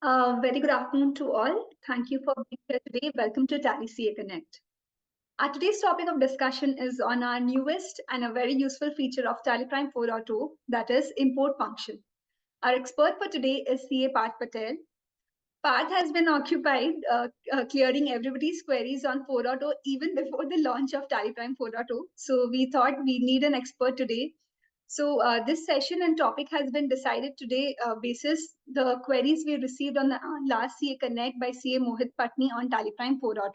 Very good afternoon to all. Thank you for being here today. Welcome to Tally CA Connect. Our today's topic of discussion is on our newest and a very useful feature of TallyPrime 4.0, that is import function. Our expert for today is CA Parth Patel. Parth has been occupied clearing everybody's queries on 4.0 even before the launch of TallyPrime 4.0. So we thought we need an expert today. So this session and topic has been decided today basis the queries we received on the last CA Connect by CA Mohit Patni on TallyPrime 4.0.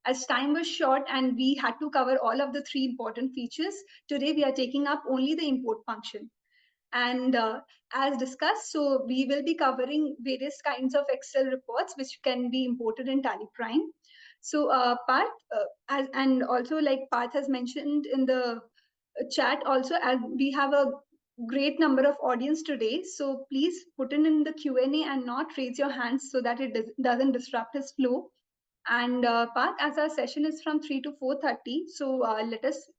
As time was short and we had to cover all of the three important features, today we are taking up only the import function. And as discussed, so we will be covering various kinds of Excel reports which can be imported in TallyPrime. So Parth, and also like Parth has mentioned in the chat also, as we have a great number of audience today, so please put in the Q&A and not raise your hands so that it doesn't disrupt his flow. And Parth, as our session is from 3 to 4:30, so let us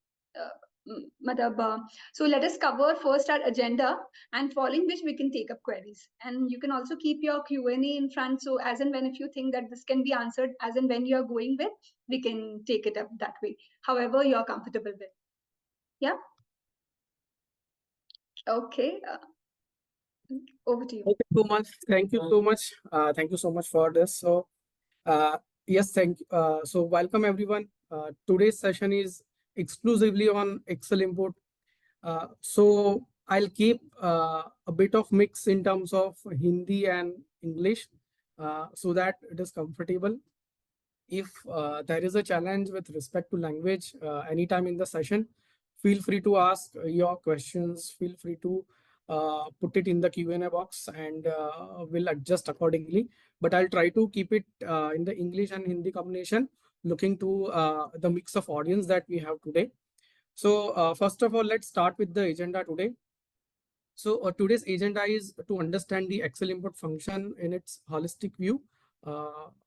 so let us cover first our agenda, and following which we can take up queries. And you can also keep your Q&A in front, so as and when if you think that this can be answered as and when you are going with, we can take it up that way, however you are comfortable with. Yeah. Okay. Over to you. Thank you so much. Thank you so much. Thank you so much for this. So, yes, thank you. So, welcome everyone. Today's session is exclusively on Excel import. So, I'll keep a bit of mix in terms of Hindi and English so that it is comfortable. If there is a challenge with respect to language anytime in the session, feel free to ask your questions. Feel free to put it in the Q&A box and we'll adjust accordingly. But I'll try to keep it in the English and Hindi combination, looking to the mix of audience that we have today. So first of all, let's start with the agenda today. So today's agenda is to understand the Excel import function in its holistic view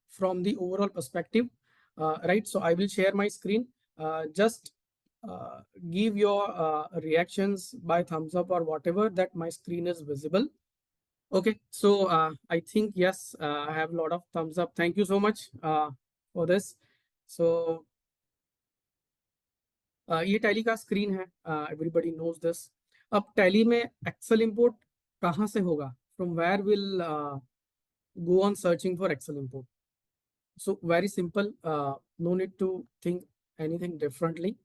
from the overall perspective, right? So I will share my screen. Just give your reactions by thumbs up or whatever that my screen is visible. Okay, so I think yes, I have a lot of thumbs up. Thank you so much for this. So ये tally का screen है, everybody knows this. अब tally में Excel import कहाँ से होगा? From where will go on searching for Excel import? So very simple, no need to think anything differently.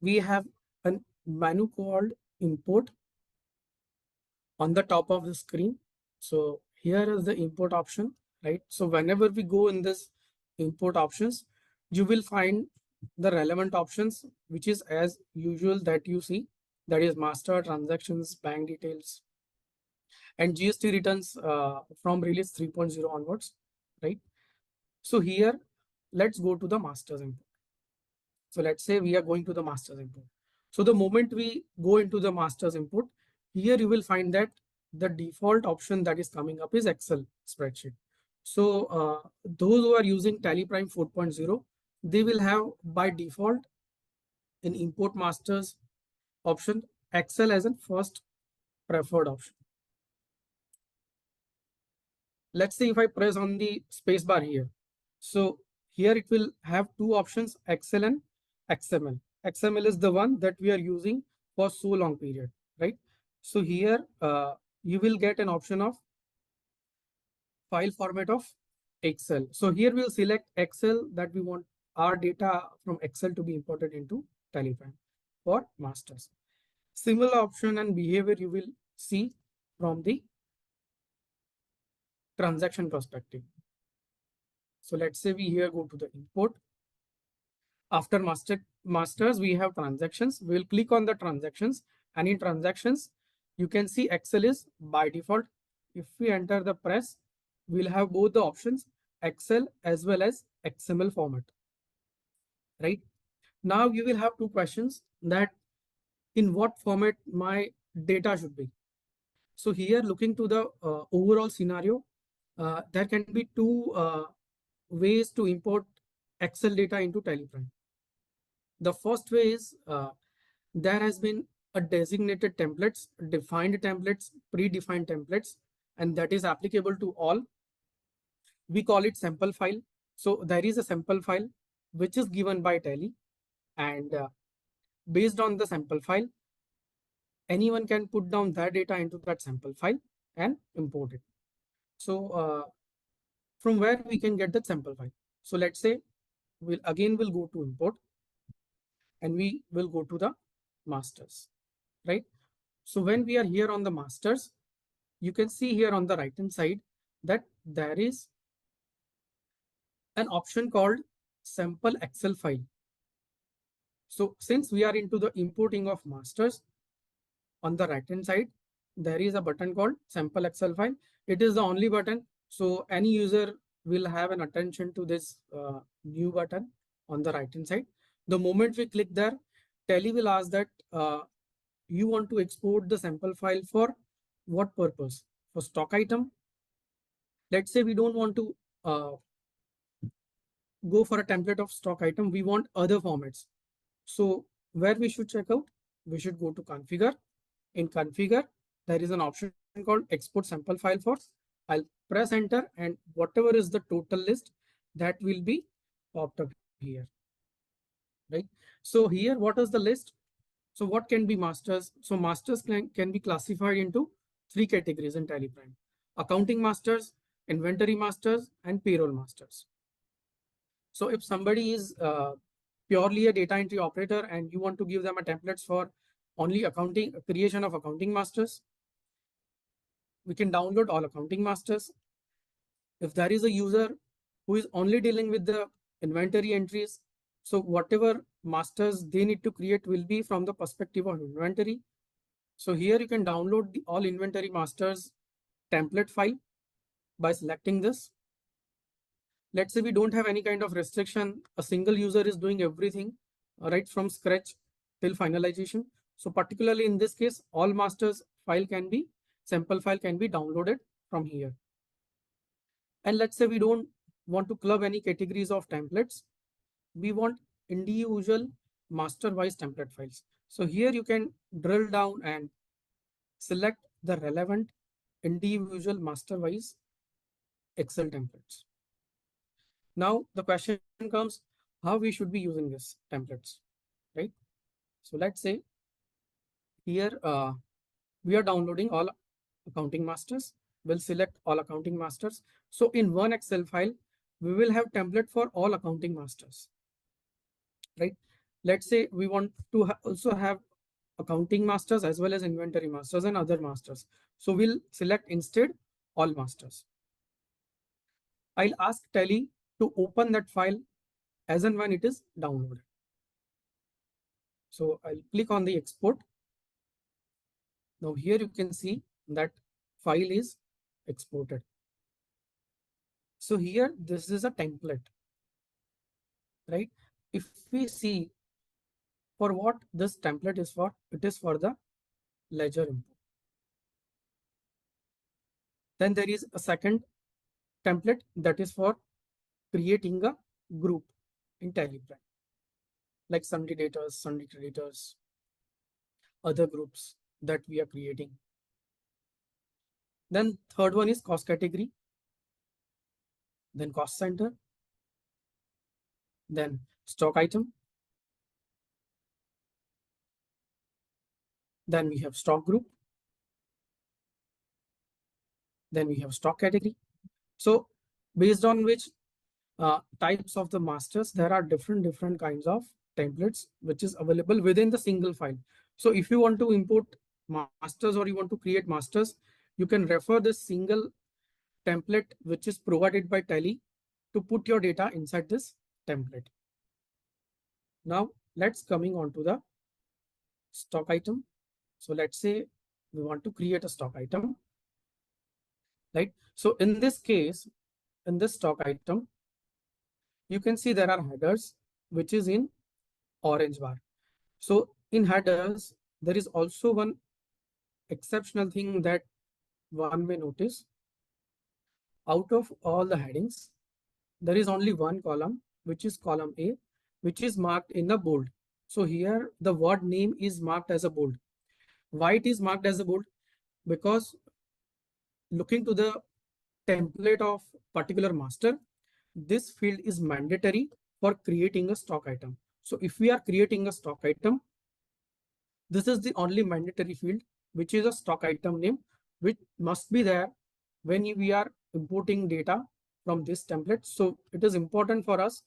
We have a menu called import on the top of the screen. So here is the import option, right? So whenever we go in this import options, you will find the relevant options, which is as usual that you see, that is master, transactions, bank details, and GST returns from release 3.0 onwards, right? So here, let's go to the masters import. So let's say we are going to the masters import. So the moment we go into the masters import, here you will find that the default option that is coming up is Excel spreadsheet. So those who are using TallyPrime 4.0, they will have by default in import masters option Excel as a first preferred option. Let's see if I press on the spacebar here. So here it will have two options, Excel and XML. XML is the one that we are using for so long period, right? So here you will get an option of file format of Excel. So here we'll select Excel, that we want our data from Excel to be imported into TallyPrime for masters. Similar option and behavior you will see from the transaction perspective. So let's say we here go to the import. After masters, we have transactions. We'll click on the transactions, and in transactions, you can see Excel is by default. If we enter the press, we'll have both the options, Excel as well as XML format, right? Now you will have two questions, that in what format my data should be. So here, looking to the overall scenario, there can be two ways to import Excel data into TallyPrime. The first way is there has been a designated templates, defined templates, predefined templates, and that is applicable to all. We call it sample file. So there is a sample file which is given by Tally, and based on the sample file, anyone can put down their data into that sample file and import it. So from where we can get that sample file? So let's say we'll go to import, and we will go to the masters, right? So when we are here on the masters, you can see here on the right hand side that there is an option called sample Excel file. So since we are into the importing of masters, on the right hand side, there is a button called sample Excel file. It is the only button. So any user will have an attention to this new button on the right hand side. The moment we click there, Tally will ask that you want to export the sample file for what purpose? For stock item. Let's say we don't want to go for a template of stock item. We want other formats. So where we should check out? We should go to configure. In configure, there is an option called export sample file for. I'll press enter, and whatever is the total list, that will be popped up here, right? So here, what is the list? So what can be masters? So masters can be classified into 3 categories in TallyPrime: accounting masters, inventory masters, and payroll masters. So if somebody is purely a data entry operator and you want to give them a templates for only accounting, creation of accounting masters, we can download all accounting masters. If there is a user who is only dealing with the inventory entries, so whatever masters they need to create will be from the perspective of inventory. So here you can download the all inventory masters template file by selecting this. Let's say we don't have any kind of restriction. A single user is doing everything right from scratch till finalization. So particularly in this case, all masters file can be, sample file can be downloaded from here. And let's say we don't want to club any categories of templates. We want individual master wise template files. So here you can drill down and select the relevant individual master wise Excel templates. Now the question comes, how we should be using this templates, right? So let's say here we are downloading all accounting masters. We'll select all accounting masters. So in one Excel file, we will have template for all accounting masters, right? Let's say we want to also have accounting masters as well as inventory masters and other masters. So we'll select instead all masters. I'll ask Tally to open that file as and when it is downloaded. So I'll click on the export. Now here you can see that file is exported. So here, this is a template, right? If we see for what this template is for, it is for the ledger input. Then there is a second template that is for creating a group in TallyPrime, like Sunday daters, Sunday creditors, other groups that we are creating. Then third one is cost category, then cost center, then stock item, then we have stock group, then we have stock category. So based on which types of the masters, there are different kinds of templates which is available within the single file. So if you want to import masters or you want to create masters, you can refer this single template which is provided by Tally to put your data inside this template. Now let's coming on to the stock item. So let's say we want to create a stock item, right? So in this case, in this stock item, you can see there are headers, which is in orange bar. So in headers, there is also one exceptional thing that one may notice. Out of all the headings, there is only one column, which is column A, which is marked in the bold. So here the word name is marked as a bold. Why it is marked as a bold? Because looking to the template of particular master, this field is mandatory for creating a stock item. So if we are creating a stock item, this is the only mandatory field, which is a stock item name, which must be there when we are importing data from this template. So it is important for us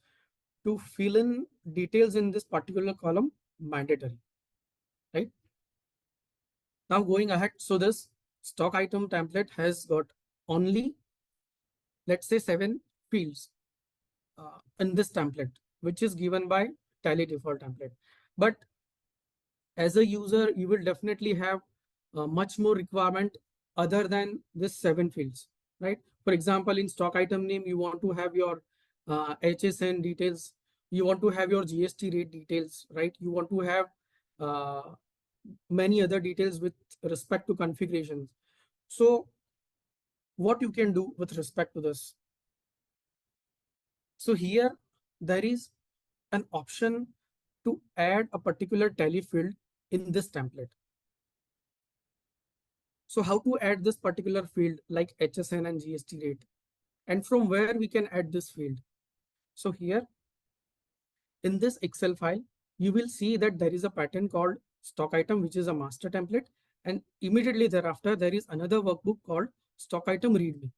to fill in details in this particular column mandatory, right? Now going ahead, so this stock item template has got only, let's say, 7 fields in this template, which is given by Tally default template. But as a user, you will definitely have much more requirement other than this 7 fields, right? For example, in stock item name, you want to have your HSN details, you want to have your GST rate details, right? You want to have uh, many other details with respect to configurations. So what you can do with respect to this? So here there is an option to add a particular tally field in this template. So how to add this particular field like HSN and GST rate, and from where we can add this field? So here in this Excel file, you will see that there is a pattern called stock item, which is a master template. And immediately thereafter, there is another workbook called stock item readme.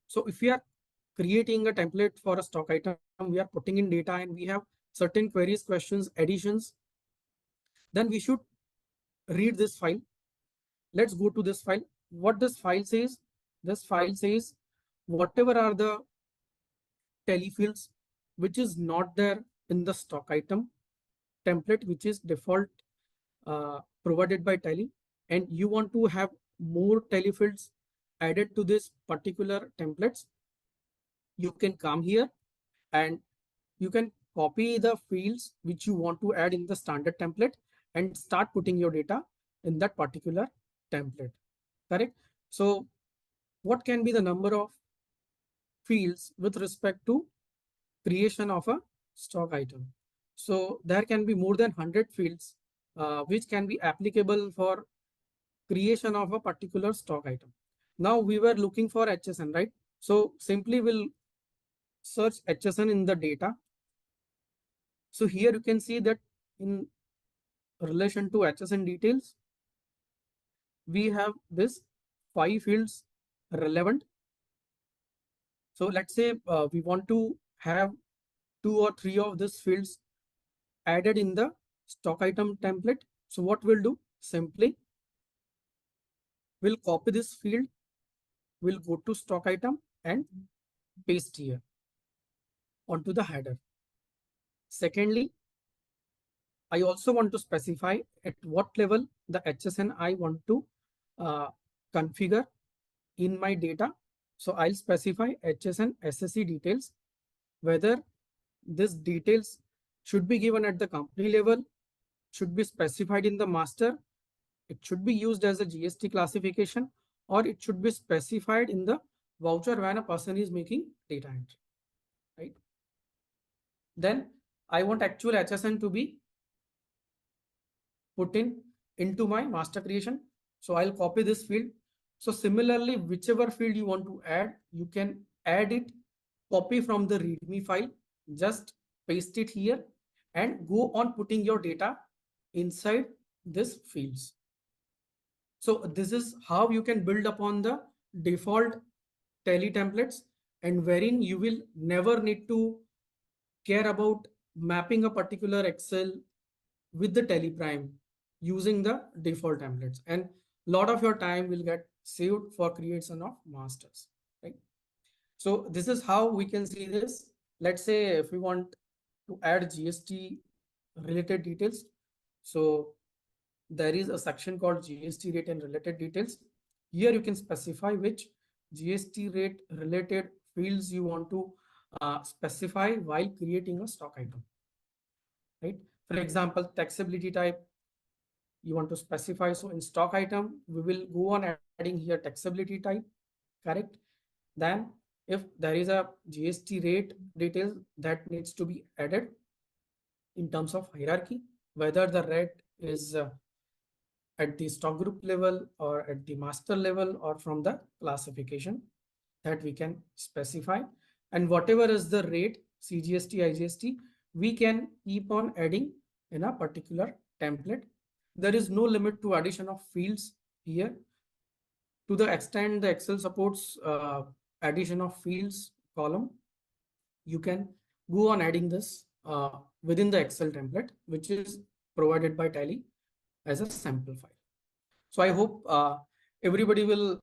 So if we are creating a template for a stock item, we are putting in data and we have certain queries, questions, additions, then we should read this file. Let's go to this file. What this file says, whatever are the tally fields which is not there in the stock item template, which is default provided by Tally, and you want to have more tally fields added to this particular templates, you can come here and you can copy the fields which you want to add in the standard template and start putting your data in that particular template. Correct? So what can be the number of fields with respect to creation of a stock item? So there can be more than 100 fields which can be applicable for creation of a particular stock item. Now we were looking for HSN, right? So simply we'll search HSN in the data. So here you can see that in relation to HSN details, we have this 5 fields relevant. So let's say we want to have 2 or 3 of these fields added in the stock item template. So what we'll do, simply we'll copy this field, we'll go to stock item and paste here onto the header. Secondly, I also want to specify at what level the HSN I want to configure in my data. So I'll specify HSN SSE details, whether this details should be given at the company level, should be specified in the master, it should be used as a GST classification, or it should be specified in the voucher when a person is making data entry, right? Then I want actual HSN to be put into my master creation. So I'll copy this field. So similarly, whichever field you want to add, you can add it, copy from the README file, just paste it here and go on putting your data inside this fields. So this is how you can build upon the default Tally templates, and wherein you will never need to care about mapping a particular Excel with the TallyPrime using the default templates, and a lot of your time will get saved for creation of masters, right? So this is how we can see this. Let's say if we want to add GST related details, so there is a section called GST rate and related details. Here you can specify which GST rate related fields you want to specify while creating a stock item, right? For example, taxability type you want to specify. So in stock item, we will go on adding here taxability type, correct? Then if there is a GST rate details that needs to be added in terms of hierarchy, whether the rate is at the stock group level or at the master level or from the classification that we can specify. And whatever is the rate, CGST, IGST, we can keep on adding in a particular template. There is no limit to addition of fields here. To the extent the Excel supports addition of fields column, you can go on adding this within the Excel template, which is provided by Tally as a sample file. So I hope everybody will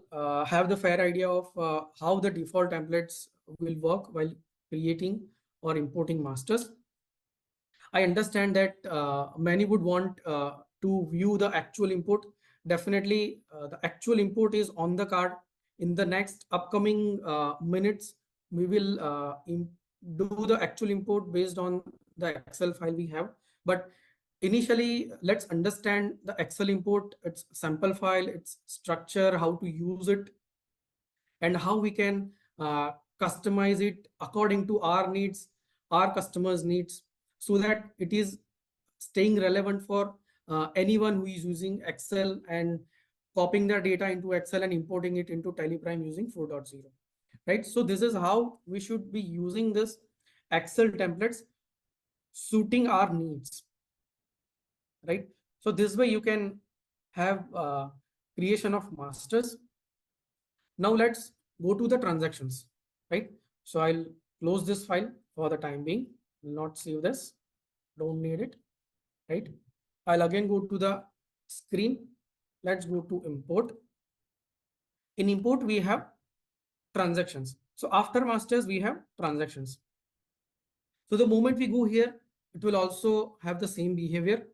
have the fair idea of how the default templates will work while creating or importing masters. I understand that many would want to view the actual import. Definitely, the actual import is on the card. In the next upcoming minutes, we will do the actual import based on the Excel file we have. But initially, let's understand the Excel import, its sample file, its structure, how to use it, and how we can customize it according to our needs, our customers' needs, so that it is staying relevant for anyone who is using Excel and copying their data into Excel and importing it into TallyPrime using 4.0. Right. So this is how we should be using this Excel templates suiting our needs. Right. So this way you can have creation of masters. Now let's go to the transactions, right? So I'll close this file for the time being. Will not save this. Don't need it, right? I'll again go to the screen. Let's go to import. In import, we have transactions. So after masters, we have transactions. So the moment we go here, it will also have the same behavior.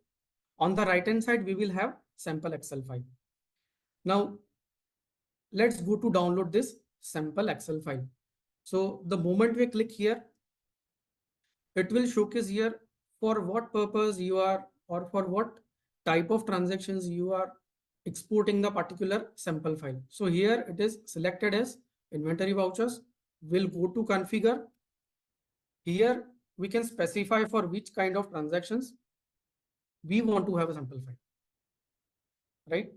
On the right hand side, we will have sample Excel file. Now, let's go to download this sample Excel file. So the moment we click here, it will showcase here for what purpose you are or for what type of transactions you are exporting the particular sample file. So here it is selected as inventory vouchers. We'll go to configure. Here we can specify for which kind of transactions we want to have a sample file, right?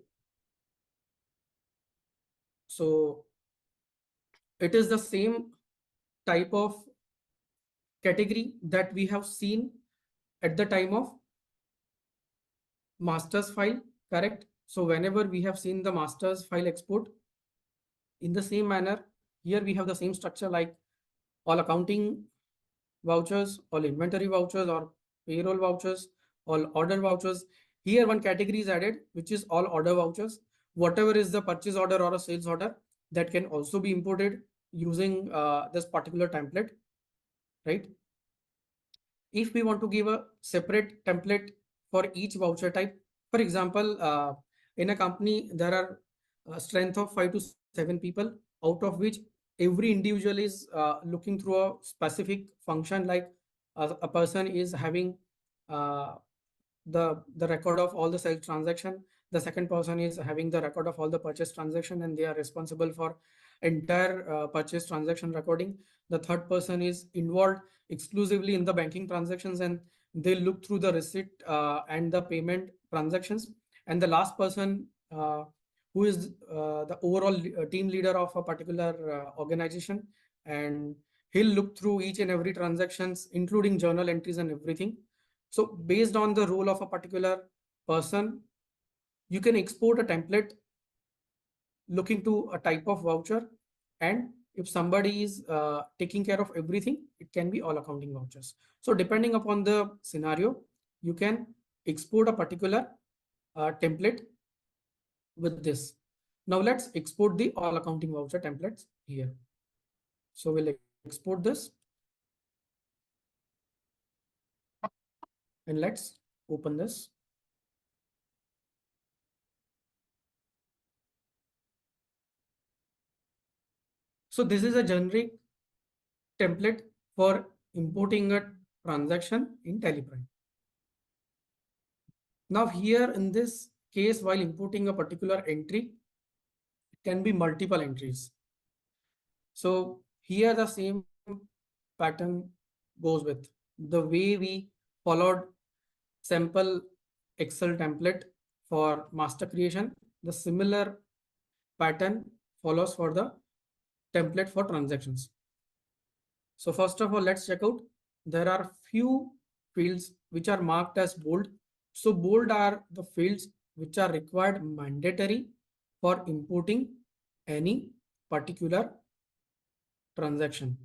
So it is the same type of category that we have seen at the time of masters file, correct? So whenever we have seen the masters file export, in the same manner, here we have the same structure like all accounting vouchers, all inventory vouchers or payroll vouchers, all order vouchers. Here one category is added, which is all order vouchers. Whatever is the purchase order or a sales order, that can also be imported using this particular template, right? If we want to give a separate template for each voucher type, for example, in a company, there are a strength of 5 to 7 people, out of which every individual is looking through a specific function, like a person is having uh, the record of all the sales transaction. The second person is having the record of all the purchase transaction, and they are responsible for entire purchase transaction recording. The third person is involved exclusively in the banking transactions, and they look through the receipt and the payment transactions. And the last person who is the overall team leader of a particular organization, and he'll look through each and every transactions, including journal entries and everything. So based on the role of a particular person, you can export a template looking to a type of voucher. And if somebody is taking care of everything, it can be all accounting vouchers. So depending upon the scenario, you can export a particular template with this. Now let's export the all accounting voucher templates here. So we'll export this and let's open this. So this is a generic template for importing a transaction in TallyPrime. Now here in this case, while importing a particular entry, it can be multiple entries. So here the same pattern goes with the way we followed sample Excel template for master creation. The similar pattern follows for the template for transactions. So first of all, let's check out. There are few fields which are marked as bold. So bold are the fields which are required mandatory for importing any particular transaction.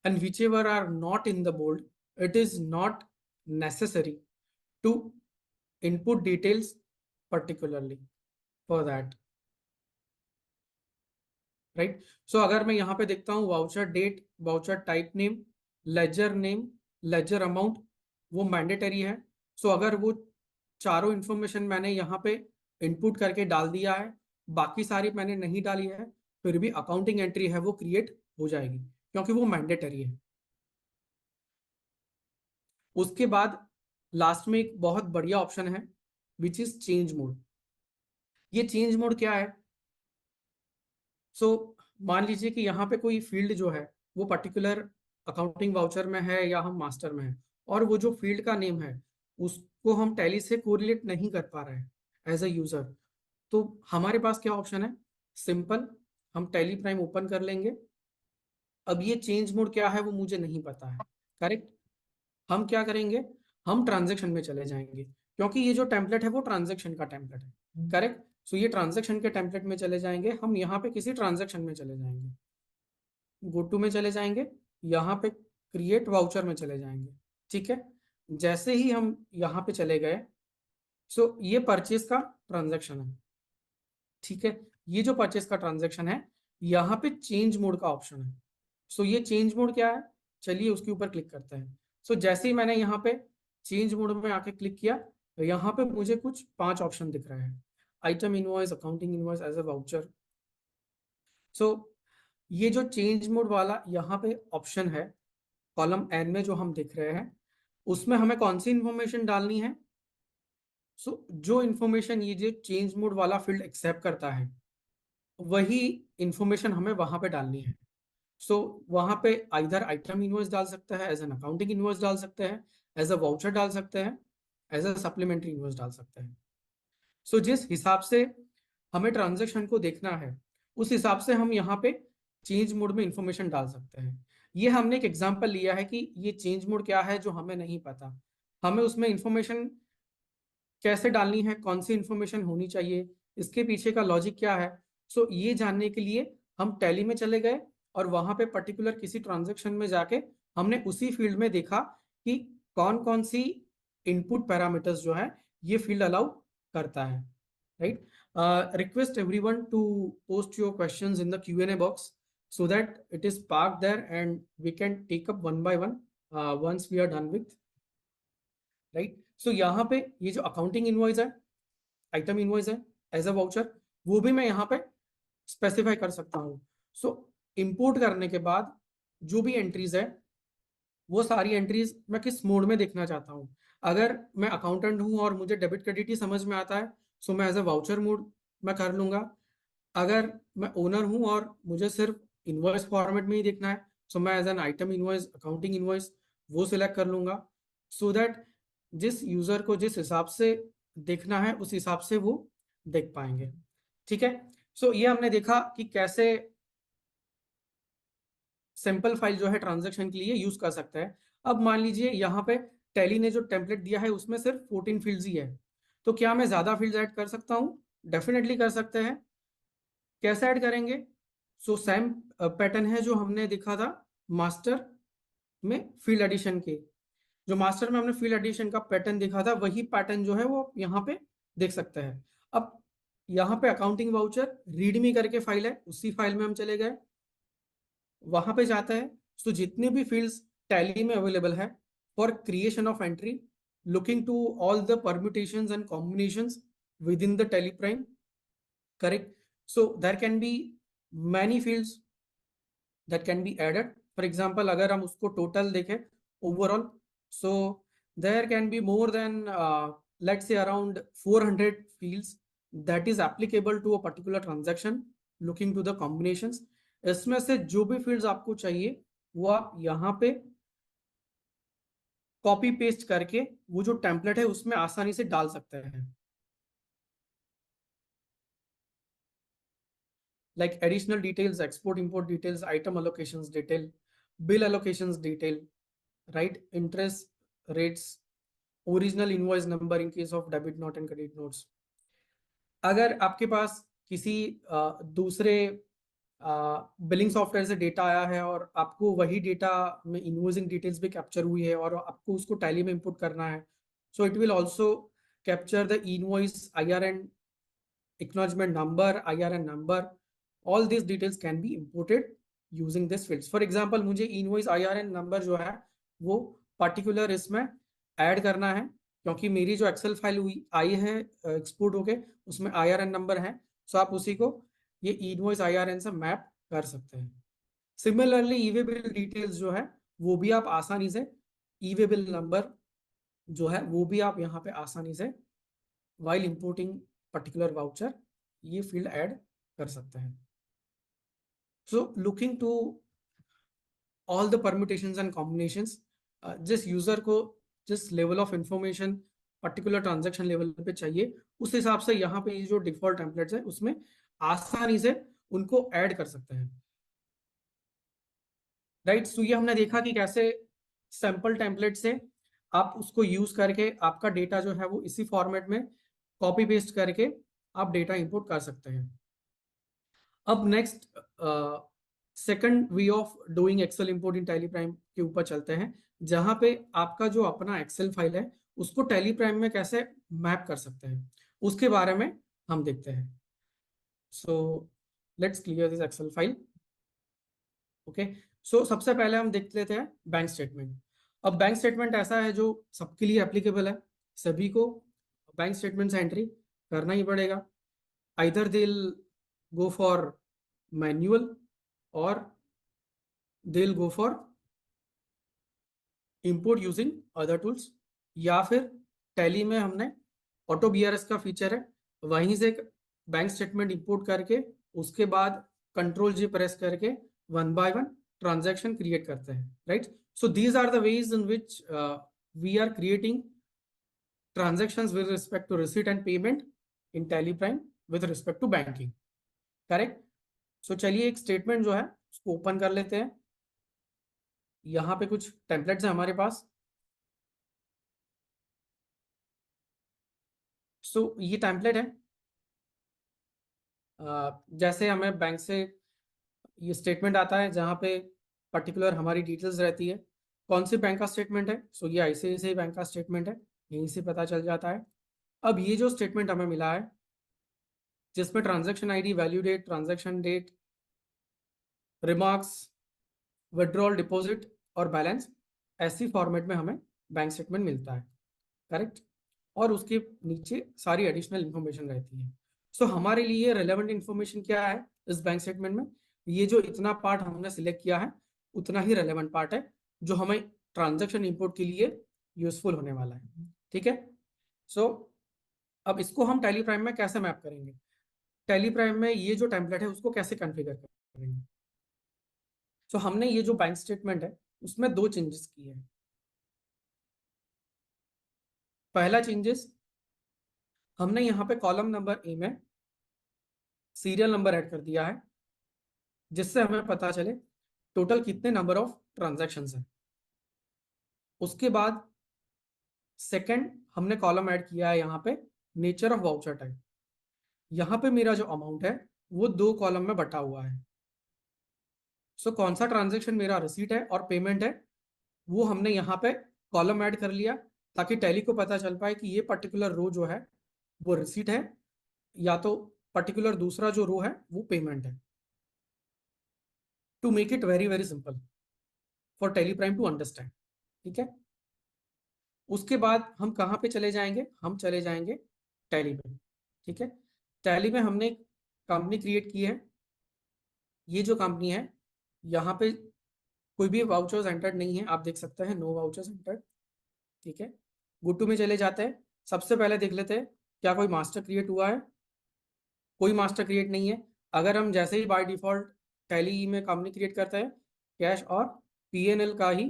And whichever are not in the bold, it is not necessary to input details particularly for that. Right so अगर मैं यहाँ पे देखता हूँ voucher date, voucher type name, ledger amount, वो mandatory है. So अगर वो चारों इंफॉर्मेशन मैंने यहाँ पे इनपुट करके डाल दिया है, बाकी सारी मैंने नहीं डाली है, फिर भी अकाउंटिंग एंट्री है वो क्रिएट हो जाएगी क्योंकि वो मैंडेटरी है. उसके बाद लास्ट में एक बहुत बढ़िया ऑप्शन है विच इज चेंज मोड. ये चेंज मोड क्या है? सो मान लीजिए कि यहाँ पे कोई फील्ड जो है वो पर्टिकुलर अकाउंटिंग वाउचर में है या हम मास्टर में है, और वो जो फील्ड का नेम है उसको हम टैली से कोरिलेट नहीं कर पा रहे हैं एज अ यूजर. तो हमारे पास क्या ऑप्शन है? सिंपल, हम टैली प्राइम ओपन कर लेंगे. अब ये चेंज मोड क्या है वो मुझे नहीं पता है. करेक्ट. हम क्या करेंगे? हम ट्रांजेक्शन में चले जाएंगे क्योंकि ये जो टेम्पलेट है वो ट्रांजेक्शन का टेम्पलेट है. करेक्ट. सो ये ट्रांजेक्शन के टेम्पलेट में चले जाएंगे. हम यहाँ पे किसी ट्रांजेक्शन में चले जाएंगे, गो टू में चले जाएंगे, यहाँ पे क्रिएट वाउचर में चले जाएंगे. ठीक है. जैसे ही हम यहाँ पे चले गए, सो ये परचेज का ट्रांजेक्शन है. ठीक है. ये जो परचेज का ट्रांजेक्शन है, यहाँ पे चेंज मोड का ऑप्शन है. सो ये चेंज मोड क्या है? चलिए उसके ऊपर क्लिक करते हैं. सो जैसे ही मैंने यहाँ पे चेंज मोड में आके क्लिक किया, तो यहाँ पे मुझे कुछ 5 ऑप्शन दिख रहे हैं. Item invoice, accounting invoice, as a voucher. So ये जो चेंज मोड वाला यहाँ पे ऑप्शन है कॉलम एन में जो हम देख रहे हैं, उसमें हमें कौन सी इंफॉर्मेशन डालनी है? सो जो इंफॉर्मेशन ये जो चेंज मोड वाला फील्ड एक्सेप्ट करता है वही इंफॉर्मेशन हमें वहां पे डालनी है. सो वहां पे आइदर आइटम इनवॉइस डाल सकता है, एज एन अकाउंटिंग इनवॉइस डाल सकते हैं, एज अ वाउचर डाल सकते हैं, एज अ सप्लीमेंट्री इनवॉइस डाल सकते हैं. सो जिस हिसाब से हमें ट्रांजेक्शन को देखना है उस हिसाब से हम यहाँ पे चेंज मोड में इंफॉर्मेशन डाल सकते हैं. ये हमने एक एग्जांपल लिया है कि ये चेंज मोड क्या है जो हमें नहीं पता, हमें उसमें इंफॉर्मेशन कैसे डालनी है, कौन सी इंफॉर्मेशन होनी चाहिए, इसके पीछे का लॉजिक क्या है. सो ये जानने के लिए हम टैली में चले गए और वहां पे पर्टिकुलर किसी ट्रांजेक्शन में जाके हमने उसी फील्ड में देखा कि कौन कौन सी इनपुट पैरामीटर्स जो है ये फील्ड अलाउ करता है. Right. Request everyone to post your questions in the Q&A box so that it is parked there and we can take up one by one once we are done with. Right. So यहाँ पे ये जो accounting invoice है, item invoice है, as a voucher, वो भी मैं यहाँ पे स्पेसिफाई कर सकता हूँ. सो इंपोर्ट करने के बाद जो भी एंट्रीज है वो सारी एंट्रीज मैं किस मोड में देखना चाहता हूँ. अगर मैं अकाउंटेंट हूँ और मुझे डेबिट क्रेडिट ही समझ में आता है, सो मैं एज अ वाउचर मोड मैं कर लूंगा. अगर मैं ओनर हूँ और मुझे सिर्फ इनवॉइस फॉर्मेट में ही देखना है, सो मैं as an item invoice, accounting invoice वो सिलेक्ट कर लूंगा. सो दैट जिस यूजर को जिस हिसाब से देखना है उस हिसाब से वो देख पाएंगे. ठीक है. सो ये हमने देखा कि कैसे सिंपल फाइल जो है ट्रांजैक्शन के लिए यूज कर सकता है. अब मान लीजिए यहाँ पे टैली ने जो टेम्पलेट दिया है उसमें सिर्फ 14 फील्ड्स ही है, तो क्या मैं ज्यादा फील्ड्स ऐड कर सकता हूँ? डेफिनेटली कर सकते हैं. कैसे ऐड करेंगे? सो सेम पैटर्न है जो हमने देखा था मास्टर में फील्ड एडिशन के. जो मास्टर में हमने फील्ड एडिशन का पैटर्न देखा था वही पैटर्न जो है वो यहाँ पे देख सकते हैं. अब यहाँ पे अकाउंटिंग वाउचर रीडमी करके फाइल है, उसी फाइल में हम चले गए, वहां पे जाता है. सो जितने भी फील्ड्स टैली में अवेलेबल है for creation of entry, looking to all the permutations and combinations with in the Tally Prime. Correct. So there can be many fields that can be added. For example अगर हम उसको total देखें overall, so there can be more than let's say around 400 fields that is applicable to a particular transaction looking to the combinations. इसमें से जो भी fields आपको चाहिए वो आप यहाँ पे कॉपी पेस्ट करके वो जो टेम्पलेट है उसमें आसानी से डाल सकते हैं। Like additional details, export import details, item allocations detail, bill allocations detail, right, interest rates, original invoice number in case of debit note and credit notes. अगर आपके पास किसी दूसरे बिलिंग सॉफ्टवेयर से डेटा आया है और आपको वही डेटा में इनवॉइसिंग डिटेल्स भी कैप्चर हुई है और आपको उसको टैली में इंपुट करना है, so it will also capture the invoice IRN acknowledgement number, IRN number. All these details can be imported using this fields. For example, मुझे इनवॉइस IRN नंबर जो है वो पर्टिकुलर इसमें ऐड करना है, क्योंकि मेरी जो एक्सेल फाइल हुई आई है एक्सपोर्ट होके उसमें IRN नंबर है, सो आप उसी को ये इनवॉइस IRN से मैप कर सकते हैं। सिमिलरली ई वे बिल डिटेल्स जो है वो भी आप आसानी से ई वे बिल नंबर जो है वो भी आप यहाँ पे आसानी से वाइल इंपोर्टिंग पर्टिकुलर वाउचर ये फील्ड ऐड कर सकते हैं। So looking to all the permutations and combinations, जिस यूजर को जिस level of information particular transaction level पे चाहिए उस हिसाब से यहाँ पे ये जो डिफॉल्ट टेम्पलेट्स है उसमें आसानी से उनको ऐड कर सकते हैं, राइट। सो ये हमने देखा कि कैसे सैंपल टेम्पलेट से आप उसको यूज करके आपका डेटा जो है वो इसी फॉर्मेट में कॉपी पेस्ट करके आप डेटा इंपोर्ट कर सकते हैं। अब next second way of doing Excel import in Tally Prime के ऊपर चलते हैं, जहां पे आपका जो अपना एक्सेल फाइल है उसको टैली प्राइम में कैसे मैप कर सकते हैं उसके बारे में हम देखते हैं। So let's clear this Excel file. Okay, so सबसे पहले हम देख लेते हैं बैंक स्टेटमेंट। अब बैंक स्टेटमेंट ऐसा है जो सबके लिए एप्लीकेबल है, सभी को बैंक स्टेटमेंट से एंट्री करना ही पड़ेगा। Either they go for manual और they'll go for import using other tools, या फिर टैली में हमने ऑटो BRS का फीचर है, वहीं से बैंक स्टेटमेंट इंपोर्ट करके उसके बाद Ctrl+G प्रेस करके one by one transaction create करते हैं, right. So these are the ways in which we are creating transactions with respect to receipt and payment in TallyPrime with respect to banking, correct. So चलिए एक statement जो है उसको open कर लेते हैं। यहाँ पे कुछ टेम्पलेट्स हैं हमारे पास। सो ये टेम्पलेट है, जैसे हमें बैंक से ये स्टेटमेंट आता है जहाँ पे पर्टिकुलर हमारी डिटेल्स रहती है, कौन सी बैंक का स्टेटमेंट है। सो ये ICICI बैंक का स्टेटमेंट है, यहीं से पता चल जाता है। अब ये जो स्टेटमेंट हमें मिला है जिसमें transaction ID, value date, transaction date, remarks, withdrawal, deposit और बैलेंस, ऐसी फॉर्मेट में हमें बैंक स्टेटमेंट मिलता है, करेक्ट। और उसके नीचे सारी एडिशनल इंफॉर्मेशन रहती है। सो हमारे लिए रेलेवेंट इंफॉर्मेशन क्या है इस बैंक स्टेटमेंट में, ये जो इतना पार्ट हमने सिलेक्ट किया है उतना ही रेलेवेंट पार्ट है जो हमें ट्रांजैक्शन इंपोर्ट के लिए यूजफुल होने वाला है, ठीक है। सो अब इसको हम टैली प्राइम में कैसे मैप करेंगे, टैली प्राइम में ये जो टेम्पलेट है उसको कैसे कॉन्फ़िगर करेंगे। सो हमने ये जो बैंक स्टेटमेंट है उसमें दो चेंजेस किए हैं। पहला चेंजेस, हमने यहाँ पे कॉलम नंबर A में सीरियल नंबर ऐड कर दिया है जिससे हमें पता चले टोटल कितने नंबर ऑफ ट्रांजैक्शंस हैं। उसके बाद सेकंड हमने कॉलम ऐड किया है यहाँ पे नेचर ऑफ वाउचर टाइप। यहाँ पे मेरा जो अमाउंट है वो दो कॉलम में बटा हुआ है। सो कौन सा ट्रांजैक्शन मेरा रिसीट है और पेमेंट है वो हमने यहाँ पे कॉलम ऐड कर लिया ताकि टैली को पता चल पाए कि ये पर्टिकुलर रो जो है वो रिसीट है या तो पर्टिकुलर दूसरा जो रो है वो पेमेंट है, to make it very very simple for Tally Prime to understand, ठीक है। उसके बाद हम कहाँ पे चले जाएंगे, हम चले जाएंगे टैली पे, ठीक है। टैली में हमने कंपनी क्रिएट की है, ये जो कंपनी है यहाँ पे कोई भी वाउचर्स एंटर्ड नहीं है, आप देख सकते हैं नो वाउचर्स एंटर्ड, ठीक है। गो टू में चले जाते हैं, सबसे पहले देख लेते हैं क्या कोई मास्टर क्रिएट हुआ है, कोई मास्टर क्रिएट नहीं है। अगर हम जैसे ही बाय डिफॉल्ट टैली में कंपनी क्रिएट करते हैं कैश और PNL का ही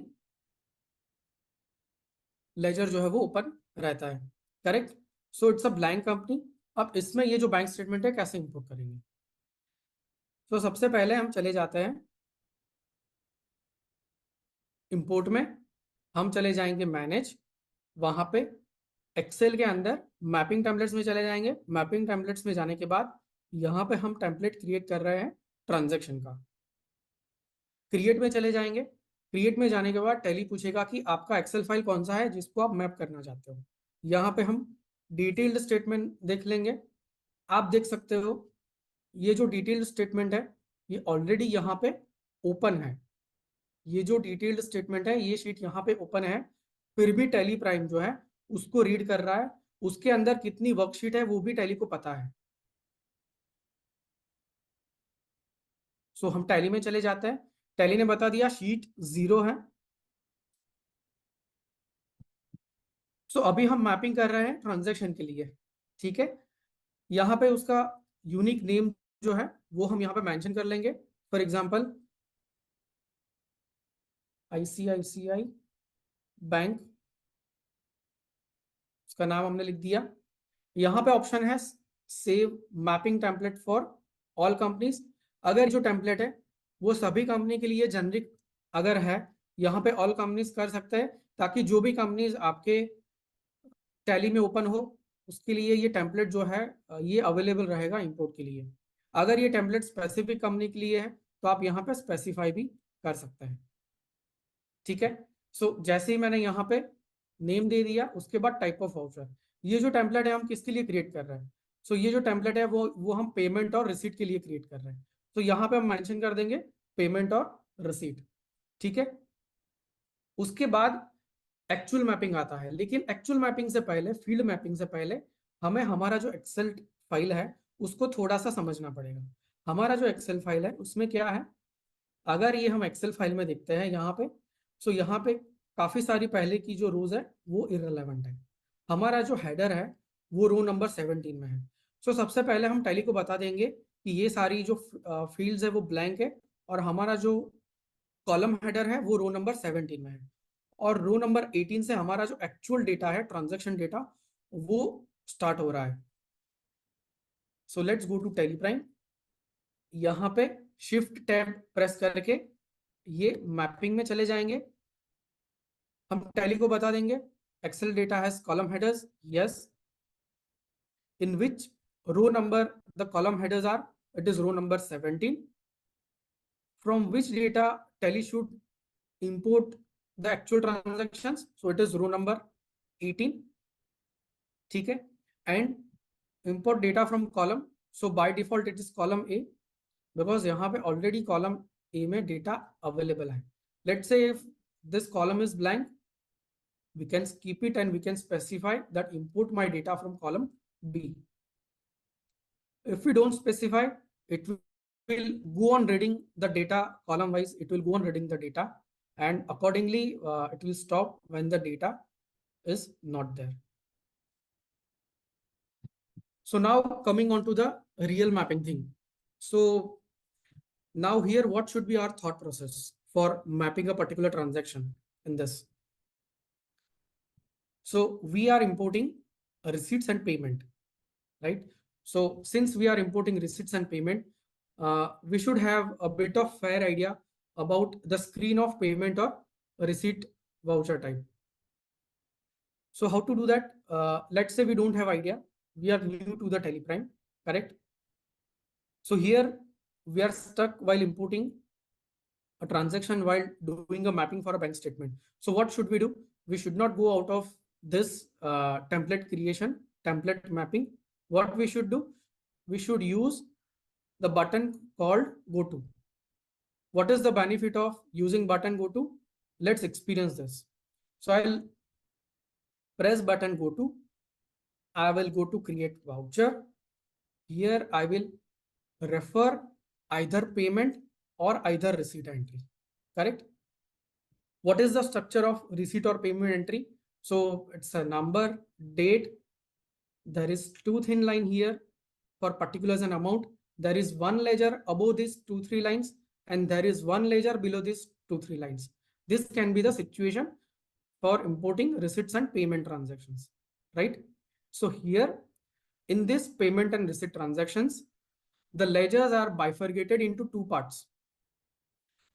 लेजर जो है वो ओपन रहता है। Correct. So it's a blank company. अब इसमें ये जो बैंक स्टेटमेंट है कैसे इंपोर्ट करेंगे? तो सबसे पहले हम चले जाते हैं इंपोर्ट में, हम चले जाएंगे मैनेज, वहां पे एक्सेल के अंदर मैपिंग टेम्पलेट्स में चले जाएंगे। मैपिंग टेम्पलेट्स में जाने के बाद यहाँ पे हम टेम्पलेट क्रिएट कर रहे हैं ट्रांजेक्शन का। क्रिएट में चले जाएंगे। क्रिएट में जाने के बाद टैली पूछेगा कि आपका एक्सेल फाइल कौन सा है जिसको आप मैप करना चाहते हो। यहाँ पे हम डिटेल्ड स्टेटमेंट देख लेंगे। आप देख सकते हो ये जो डिटेल्ड स्टेटमेंट है ये ऑलरेडी यहाँ पे ओपन है। ये जो डिटेल्ड स्टेटमेंट है ये शीट यहाँ पे ओपन है, फिर भी टैली प्राइम जो है उसको रीड कर रहा है। उसके अंदर कितनी वर्कशीट है वो भी टैली को पता है। सो हम टैली में चले जाते हैं। टैली ने बता दिया शीट 0 है। सो अभी हम मैपिंग कर रहे हैं ट्रांजैक्शन के लिए। ठीक है। यहाँ पे उसका यूनिक नेम जो है वो हम यहाँ पे मेंशन कर लेंगे। फॉर एग्जांपल आईसीआईसीआई बैंक, उसका नाम हमने लिख दिया। यहाँ पे ऑप्शन है save mapping template for all companies. अगर जो टेम्पलेट है वो सभी कंपनी के लिए जेनरिक अगर है, यहाँ पे ऑल कंपनीज कर सकते हैं, ताकि जो भी कंपनीज आपके टैली में ओपन हो उसके लिए ये टेम्पलेट जो है ये अवेलेबल रहेगा इंपोर्ट के लिए। अगर ये टेम्पलेट स्पेसिफिक कंपनी के लिए है तो आप यहाँ पे स्पेसिफाई भी कर सकते हैं। ठीक है। सो जैसे ही मैंने यहाँ पे नेम दे दिया उसके बाद टाइप ऑफ वाउचर। ये जो टेम्पलेट है हम किसके लिए क्रिएट कर रहे हैं? सो ये जो टेम्पलेट है वो हम पेमेंट और रिसीट के लिए क्रिएट कर रहे हैं। तो यहाँ पे हम मेंशन कर देंगे पेमेंट और रिसीट। ठीक है। उसके बाद एक्चुअल मैपिंग आता है, लेकिन एक्चुअल मैपिंग से पहले, फील्ड मैपिंग से पहले हमें हमारा जो एक्सेल फाइल है उसको थोड़ा सा समझना पड़ेगा। हमारा जो एक्सेल फाइल है उसमें क्या है, अगर ये हम एक्सेल फाइल में देखते हैं यहाँ पे, सो यहाँ पे काफी सारी पहले की जो रोज है वो इररिलेवेंट है। हमारा जो हेडर है वो रो नंबर 17 में है। सो सबसे पहले हम टैली को बता देंगे कि ये सारी जो फील्ड्स है वो ब्लैंक है, और हमारा जो कॉलम हेडर है वो रो नंबर 17 में है, और रो नंबर 18 से हमारा जो एक्चुअल डेटा है, ट्रांजैक्शन डेटा, वो स्टार्ट हो रहा है। So let's go to Tally prime. यहाँ पे शिफ्ट टैब प्रेस करके ये मैपिंग में चले जाएंगे। हम टैली को बता देंगे Excel data has column headers, yes, in which row number the column headers are, it is row number 17, from which data Tally should import the actual transactions, so it is row number 18. ठीक है। and import data from column, so by default it is column A, because यहाँ पे already column A में data available है। let's say if this column is blank, we can skip it and we can specify that import my data from column B. If we don't specify, it will go on reading the data column wise, it will go on reading the data, and accordingly it will stop when the data is not there. So now coming on to the real mapping thing. So now here what should be our thought process for mapping a particular transaction in this? So we are importing receipts and payment, right? So since we are importing receipts and payment, we should have a bit of fair idea about the screen of payment or receipt voucher type. So how to do that? Let's say we don't have idea. We are new to the TallyPrime, correct? So here we are stuck while importing a transaction while doing a mapping for a bank statement. So what should we do? We should not go out of this template creation, template mapping. What we should do? We should use the button called go to. What is the benefit of using button go to? Let's experience this. So I'll press button go to. I will go to create voucher. Here I will refer either payment or either receipt entry. Correct? What is the structure of receipt or payment entry? So it's a number, date. There is two thin line here for particulars and amount. There is one ledger above these 2-3 lines, and there is one ledger below these 2-3 lines. This can be the situation for importing receipts and payment transactions, right? So here in this payment and receipt transactions, the ledgers are bifurcated into two parts.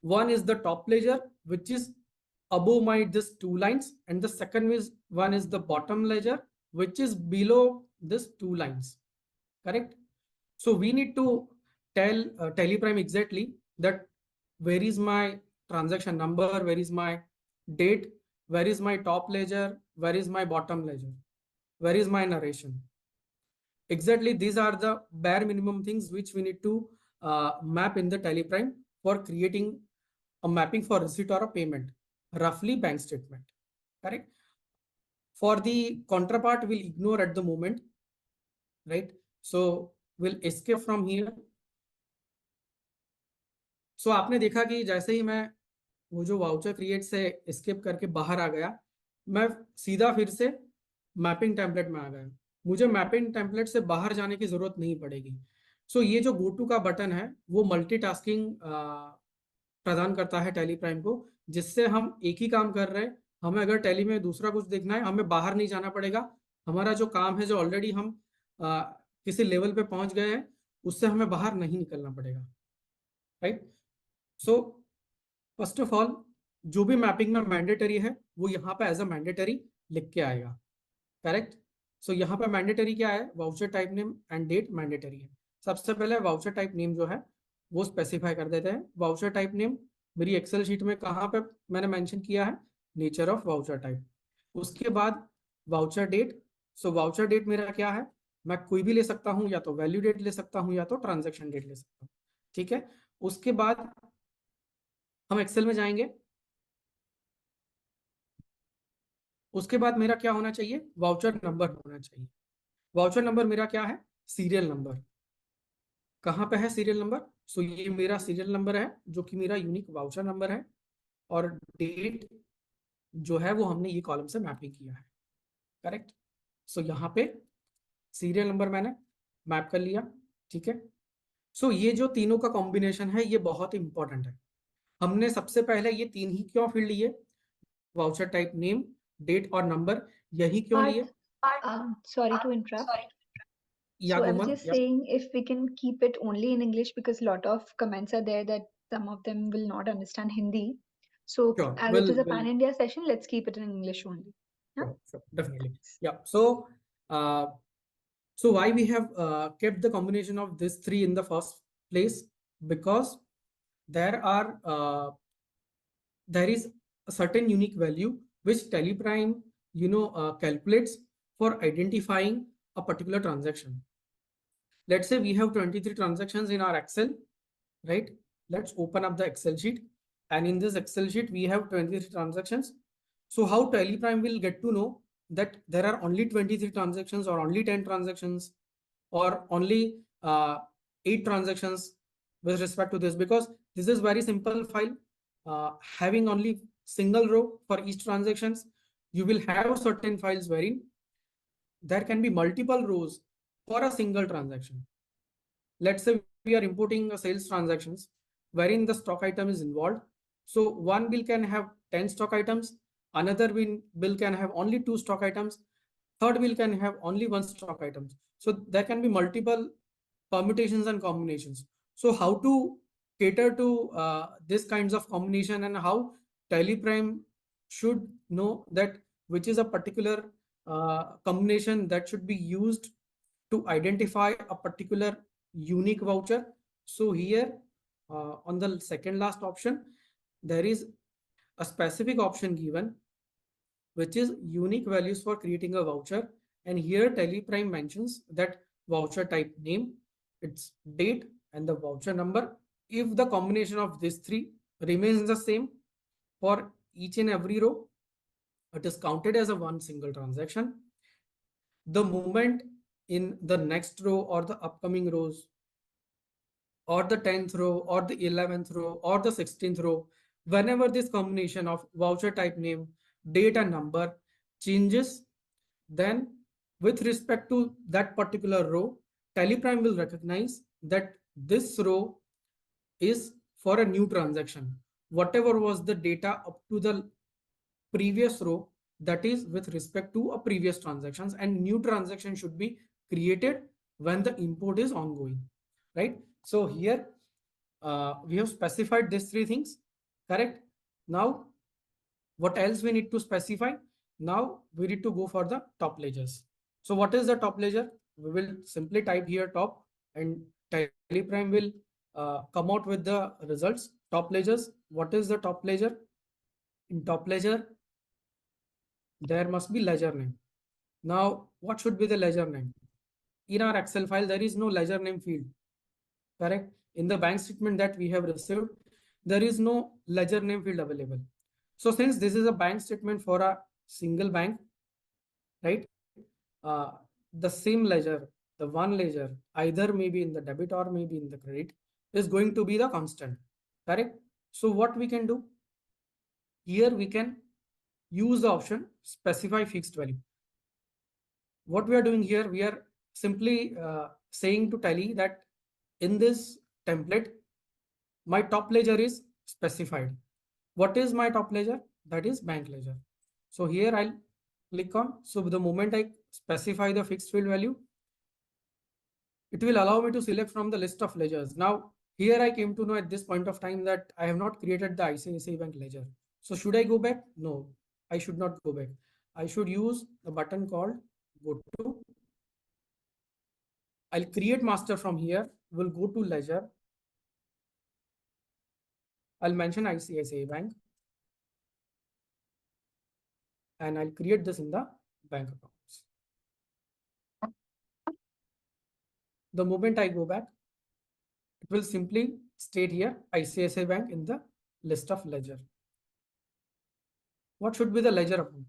One is the top ledger, which is above my this two lines, and the second is one is the bottom ledger, which is below this two lines. Correct? So we need to tell TallyPrime exactly that where is my transaction number, where is my date, where is my top ledger, where is my bottom ledger, where is my narration. Exactly, these are the bare minimum things which we need to map in the TallyPrime for creating a mapping for receipt or a payment, roughly bank statement. Correct? For the counterpart, we'll ignore at the moment, right? So we'll escape from here. So आपने देखा कि जैसे ही मैं वो जो voucher create से escape करके बाहर आ गया, मैं सीधा फिर से मैपिंग टेम्पलेट में आ गया। मुझे मैपिंग टेम्पलेट से बाहर जाने की जरूरत नहीं पड़ेगी। सो ये जो गो टू का बटन है वो मल्टीटास्किंग प्रदान करता है टैली प्राइम को, जिससे हम एक ही काम कर रहे हैं। हमें अगर टैली में दूसरा कुछ देखना है, हमें बाहर नहीं जाना पड़ेगा। हमारा जो काम है, जो ऑलरेडी हम किसी लेवल पे पहुंच गए हैं, उससे हमें बाहर नहीं निकलना पड़ेगा, right? So first of all जो भी मैपिंग में मैंडेटरी है वो यहाँ पे एज अ मैंडेटरी लिख के आएगा। करेक्ट? सो यहाँ पे मैंडेटरी क्या है? Voucher type name and date mandatory है। सबसे पहले वाउचर टाइप नेम जो है वो स्पेसिफाई कर देते हैं। वाउचर टाइप नेम मेरी एक्सेल शीट में कहाँ पे मैंने मेंशन किया है? Nature of voucher type. उसके बाद वाउचर डेट। सो वाउचर डेट मेरा क्या है? मैं कोई भी ले सकता हूँ, या तो वैल्यू डेट ले सकता हूँ या तो ट्रांजेक्शन डेट ले सकता हूँ। ठीक है? उसके बाद हम एक्सेल में जाएंगे। उसके बाद मेरा क्या होना चाहिए? वाउचर नंबर होना चाहिए। वाउचर नंबर मेरा क्या है? Serial number. कहाँ पे है सीरियल नंबर? सो ये मेरा सीरियल नंबर है, जो कि मेरा यूनिक वाउचर नंबर है। और डेट जो है वो हमने ये कॉलम से मैपिंग किया है। करेक्ट? सो यहाँ पे सीरियल नंबर मैंने मैप कर लिया। ठीक है? सो ये जो तीनों का कॉम्बिनेशन है ये बहुत इंपॉर्टेंट है। हमने सबसे पहले ये तीन ही क्यों फील्ड लिए? वाउचर टाइप नेम, डेट और नंबर, यही क्यों लिए? Sorry to interrupt. या So I was Komal? just saying if we can keep it only in English, because a lot of comments are there that some of them will not understand Hindi. So Sure. as it is a pan-India session, let's keep it in English only. Yeah? Sure, definitely. Yeah. So why we have kept the combination of these three in the first place? Because there is a certain unique value which TallyPrime calculates for identifying a particular transaction. Let's say we have 23 transactions in our Excel, right? Let's open up the Excel sheet, and in this Excel sheet we have 23 transactions. So how TallyPrime will get to know that there are only 23 transactions, or only 10 transactions, or only 8 transactions with respect to this? Because this is very simple file, having only single row for each transactions. You will have certain files wherein there can be multiple rows for a single transaction. Let's say we are importing a sales transactions wherein the stock item is involved. So one bill can have 10 stock items, another bill can have only 2 stock items, third bill can have only 1 stock items. So there can be multiple permutations and combinations. So how to cater to this kinds of combination, and how TallyPrime should know that which is a particular combination that should be used to identify a particular unique voucher. So here on the second last option, there is a specific option given, which is unique values for creating a voucher. And here TallyPrime mentions that voucher type name, its date, and the voucher number. If the combination of these three remains the same for each and every row, it is counted as a one single transaction. The moment in the next row or the upcoming rows, or the 10th row or the 11th row or the 16th row, whenever this combination of voucher type name, date and number changes, then with respect to that particular row, TallyPrime will recognize that this row is for a new transaction. Whatever was the data up to the previous row that is with respect to a previous transactions, and new transaction should be created when the import is ongoing, right? So here we have specified these three things, correct? Now what else we need to specify? Now we need to go for the top ledgers. So what is the top ledger? We will simply type here top, and TallyPrime will come out with the results. Top ledgers. What is the top ledger? In top ledger, there must be ledger name. Now, what should be the ledger name? In our Excel file, there is no ledger name field, correct? In the bank statement that we have received, there is no ledger name field available. So since this is a bank statement for a single bank, right? The same ledger, the one ledger, either maybe in the debit or maybe in the credit, is going to be the constant, correct? So what we can do here, we can use the option specify fixed value. What we are doing here, we are simply saying to Tally that in this template, my top ledger is specified. What is my top ledger? That is bank ledger. So here I'll click on. So the moment I specify the fixed field value, it will allow me to select from the list of ledgers. Now, here I came to know at this point of time that I have not created the ICICI Bank ledger. So should I go back? No, I should not go back. I should use the button called go to. I'll create master from here. We'll go to ledger. I'll mention ICICI Bank. And I'll create this in the bank accounts. The moment I go back, it will simply state here ICICI Bank in the list of ledger. What should be the ledger amount?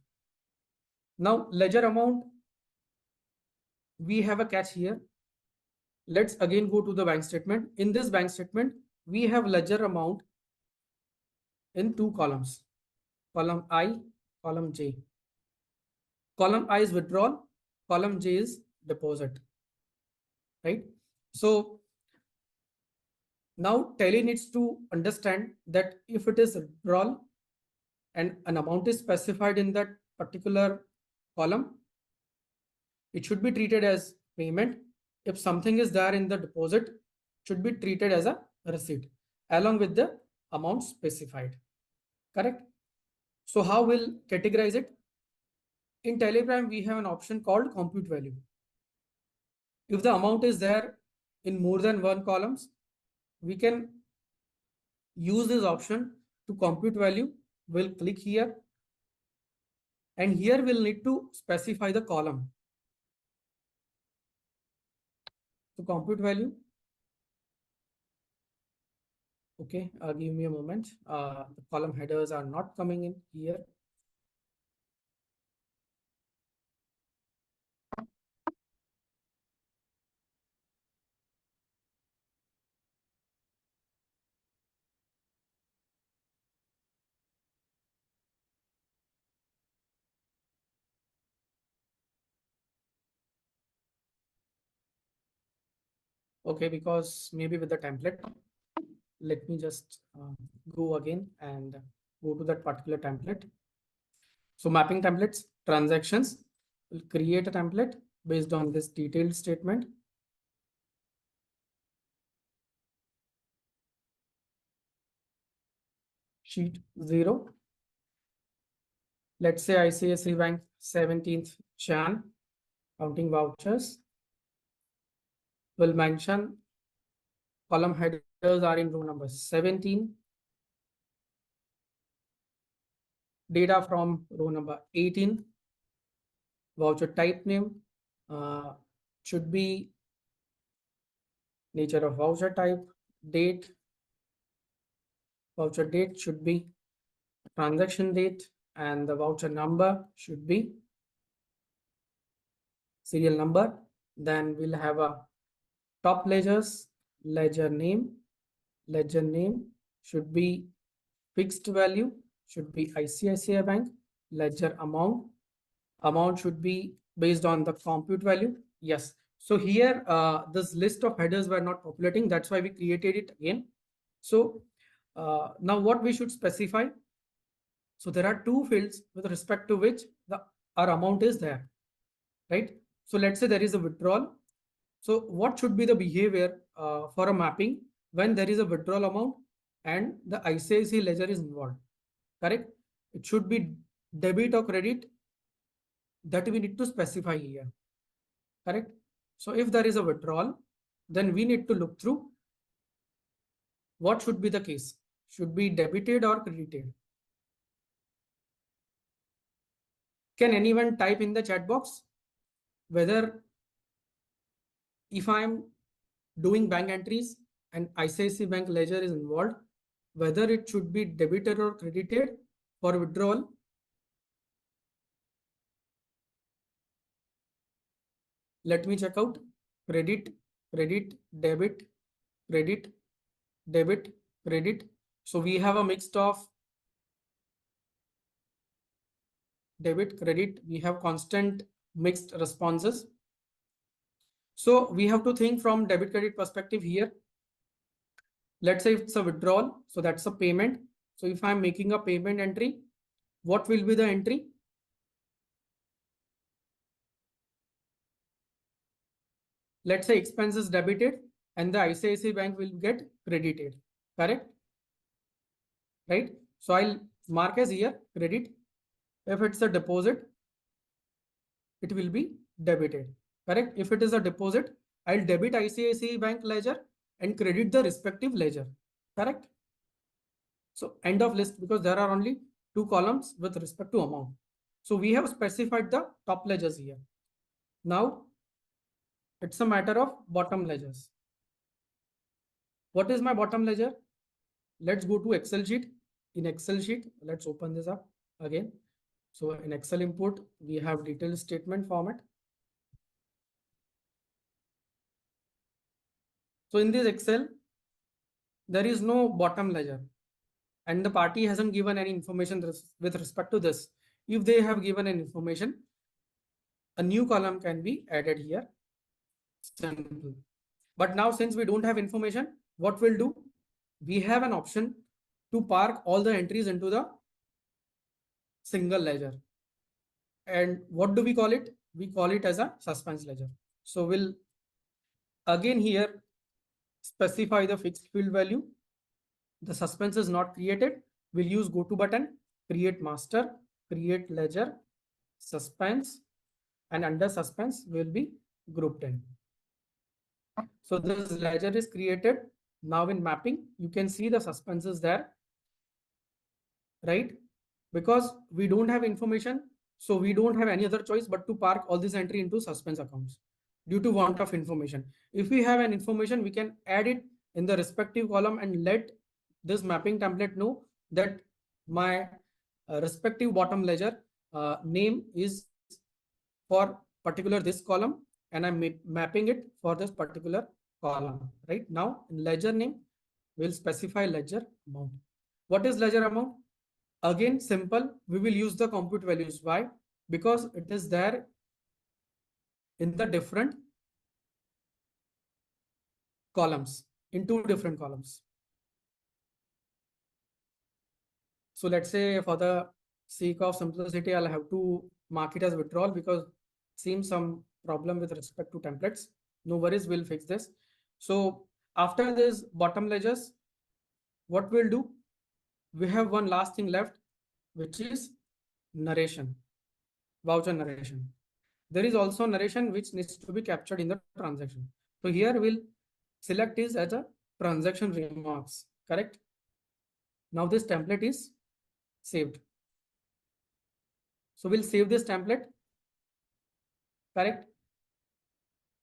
Now, ledger amount, we have a catch here. Let's again go to the bank statement. In this bank statement, we have ledger amount in two columns, column I, column J. Column I is withdrawal, column J is deposit, right? So now Tally needs to understand that if it is withdrawal and an amount is specified in that particular column, it should be treated as payment. If something is there in the deposit, it should be treated as a receipt along with the amount specified, correct? So how we'll categorize it? In TallyPrime, we have an option called compute value. If the amount is there in more than one columns, we can use this option to compute value. We'll click here, and here we'll need to specify the column. So compute value. Okay, give me a moment. The column headers are not coming in here. Okay, because maybe with the template, let me just go again and go to that particular template. So mapping templates, transactions, we'll create a template based on this detailed statement. Sheet 0. Let's say ICICI Bank 17th Jan, counting vouchers. We'll mention column headers are in row number 17. Data from row number 18. Voucher type name should be nature of voucher type, date. Voucher date should be transaction date, and the voucher number should be serial number. Then we'll have a top ledgers, ledger name. Ledger name should be fixed value, should be ICICI Bank. Ledger amount, amount should be based on the compute value. Yes. So here, this list of headers were not populating. That's why we created it again. So now what we should specify? So there are two fields with respect to which our amount is there, right? So let's say there is a withdrawal. So what should be the behavior for a mapping when there is a withdrawal amount and the ICICI ledger is involved, correct? It should be debit or credit, that we need to specify here, correct? So if there is a withdrawal, then we need to look through what should be the case. Should be debited or credited. Can anyone type in the chat box whether if I'm doing bank entries and ICICI Bank ledger is involved, whether it should be debited or credited for withdrawal? Let me check out. Credit, credit, debit, credit, debit, credit. So we have a mix of debit, credit. We have constant mixed responses. So we have to think from debit credit perspective here. Let's say it's a withdrawal. So that's a payment. So if I'm making a payment entry, what will be the entry? Let's say expenses debited and the ICICI Bank will get credited, correct? Right? So I'll mark as here credit. If it's a deposit, it will be debited, correct? If it is a deposit, I'll debit ICICI Bank ledger and credit the respective ledger, correct? So end of list, because there are only two columns with respect to amount. So we have specified the top ledgers here. Now it's a matter of bottom ledgers. What is my bottom ledger? Let's go to Excel sheet. In Excel sheet, let's open this up again. So in Excel input, we have detailed statement format. So in this Excel, there is no bottom ledger and the party hasn't given any information with respect to this. If they have given an information, a new column can be added here. Simple. But now since we don't have information, what we'll do? We have an option to park all the entries into the single ledger. And what do we call it? We call it as a suspense ledger. So we'll again here specify the fixed field value. The suspense is not created. We'll use go to button, create master, create ledger, suspense, and under suspense will be grouped in. So this ledger is created. Now in mapping, you can see the suspense is there, right? Because we don't have information, so we don't have any other choice but to park all this entry into suspense accounts due to want of information. If we have an information, we can add it in the respective column and let this mapping template know that my respective bottom ledger name is for particular this column and I'm mapping it for this particular column. Right now in ledger name, we'll specify ledger amount. What is ledger amount? Again, simple, we will use the compute values. Why? Because it is there in the different columns, in two different columns. So let's say for the sake of simplicity, I'll have to mark it as withdrawal because it seems some problem with respect to templates. No worries, we'll fix this. So after this bottom ledgers, what we'll do? We have one last thing left, which is narration, voucher narration. There is also narration which needs to be captured in the transaction. So here we'll select is as a transaction remarks, correct? Now this template is saved. So we'll save this template, correct?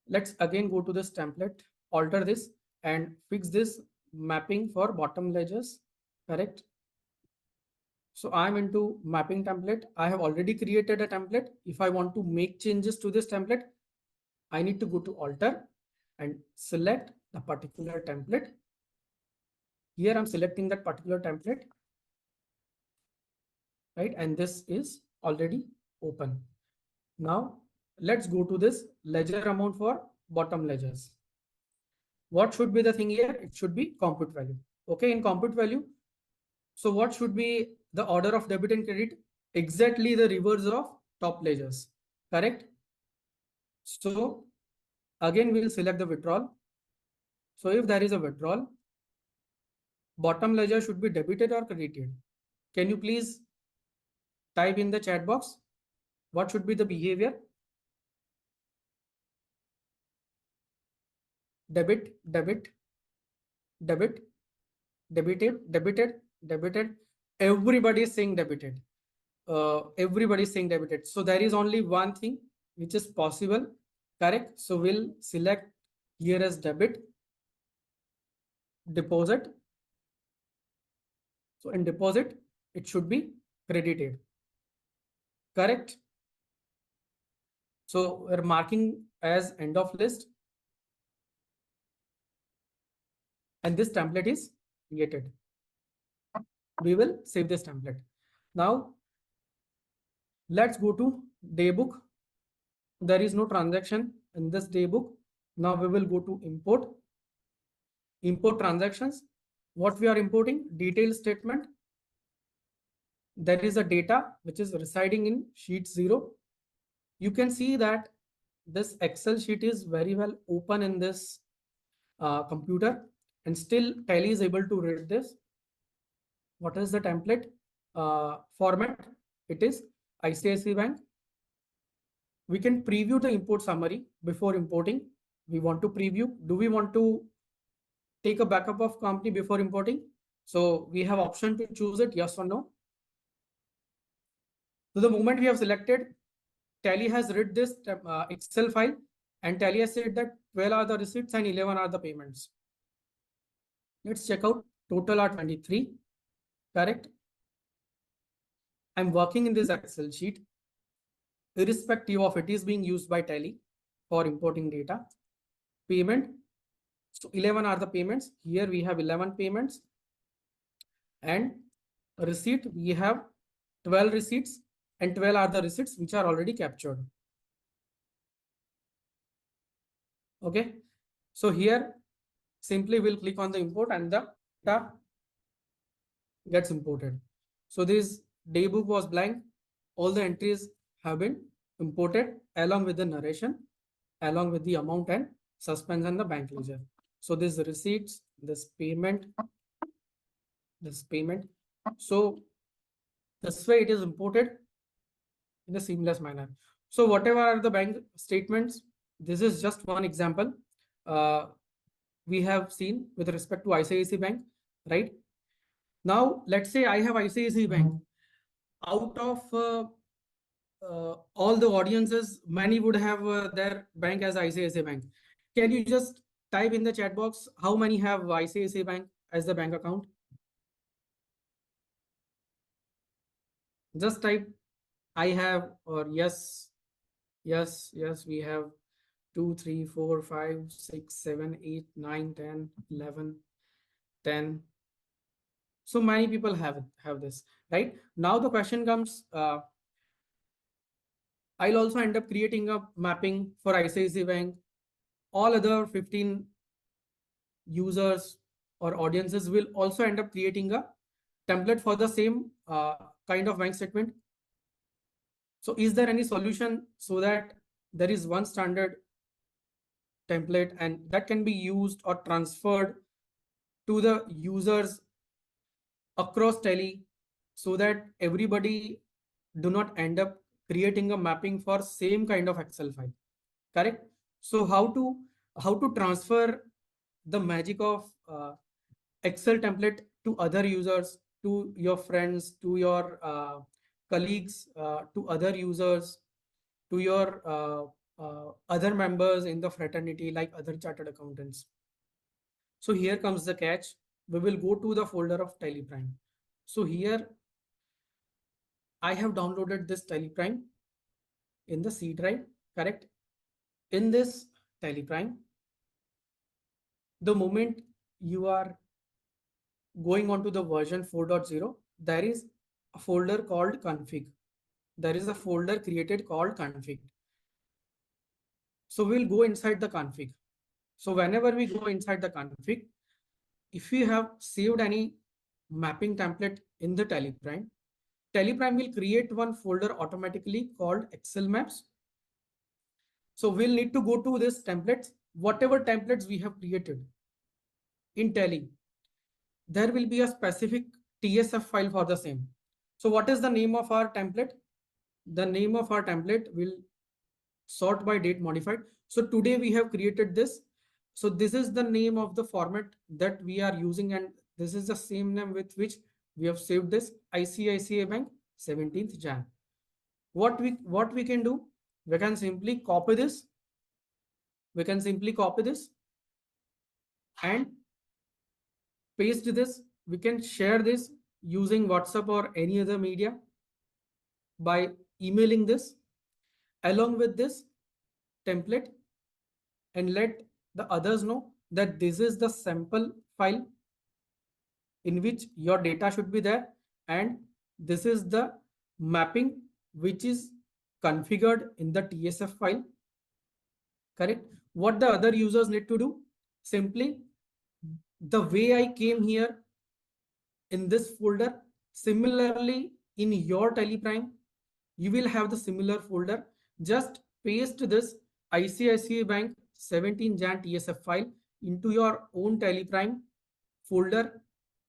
Let's again go to this template, alter this and fix this mapping for bottom ledgers, correct? So I'm into mapping template. I have already created a template. If I want to make changes to this template, I need to go to alter and select the particular template. Here I'm selecting that particular template, right? And this is already open. Now let's go to this ledger amount for bottom ledgers. What should be the thing here? It should be compute value. Okay, in compute value, So what should be the order of debit and credit? Exactly the reverse of top ledgers, correct? So again, we'll select the withdrawal. So if there is a withdrawal, bottom ledger should be debited or credited. Can you please type in the chat box? What should be the behavior? Debit, debit, debit, debited, debited, debited. Everybody is saying debited. Everybody is saying debited. So there is only one thing which is possible, correct? So we'll select here as debit, deposit. So in deposit, it should be credited, correct? So we're marking as end of list, and this template is created. We will save this template. Now let's go to daybook. There is no transaction in this daybook. Now we will go to import transactions. What we are importing? Detail statement. There is a data which is residing in sheet 0. You can see that this Excel sheet is very well open in this computer, and still Tally is able to read this. What is the template format? It is ICICI Bank. We can preview the import summary before importing. We want to preview. Do we want to take a backup of company before importing? So we have option to choose it, yes or no. So the moment we have selected, Tally has read this Excel file, and Tally has said that 12 are the receipts and 11 are the payments. Let's check out. Total are 23, correct? I'm working in this Excel sheet, irrespective of it is being used by Tally for importing data. Payment. So 11 are the payments. Here we have 11 payments. And receipt, we have 12 receipts, and 12 are the receipts which are already captured. Okay. So here simply we'll click on the import and the data gets imported. So this daybook was blank. All the entries have been imported along with the narration, along with the amount and suspense and the bank ledger. So this receipts, this payment. So this way it is imported in a seamless manner. So whatever are the bank statements, this is just one example we have seen with respect to ICICI Bank, right? Now, let's say I have ICICI Bank. Out of all the audiences, many would have their bank as ICICI Bank. Can you just type in the chat box how many have ICICI Bank as the bank account? Just type I have, or yes, we have 2, 3, 4, 5, 6, 7, 8, 9, 10, 11, 10. So many people have this, right? Now the question comes, I'll also end up creating a mapping for ICICI Bank. All other 15 users or audiences will also end up creating a template for the same kind of bank statement. So is there any solution so that there is one standard template and that can be used or transferred to the users across Tally, so that everybody do not end up creating a mapping for same kind of Excel file, correct? So how to transfer the magic of Excel template to other users, to your friends, to your colleagues, to other users, to your other members in the fraternity, like other chartered accountants. So here comes the catch. We will go to the folder of TallyPrime. So here I have downloaded this TallyPrime in the C drive, correct? In this TallyPrime, the moment you are going on to the version 4.0, there is a folder called config. There is a folder created called config. So we'll go inside the config. So whenever we go inside the config, if you have saved any mapping template in the TallyPrime, TallyPrime will create one folder automatically called Excel maps. So we'll need to go to this templates, whatever templates we have created in Tally, there will be a specific TSF file for the same. So what is the name of our template? The name of our template will sort by date modified. So today we have created this. So this is the name of the format that we are using, and this is the same name with which we have saved this ICICI Bank 17th Jan. What we can do, we can simply copy this. We can simply copy this and paste this. We can share this using WhatsApp or any other media by emailing this along with this template, and let the others know that this is the sample file in which your data should be there, and this is the mapping which is configured in the TSF file. Correct? What the other users need to do, simply the way I came here in this folder, similarly in your TallyPrime you will have the similar folder. Just paste this ICICI Bank 17 Jan TSF file into your own TallyPrime folder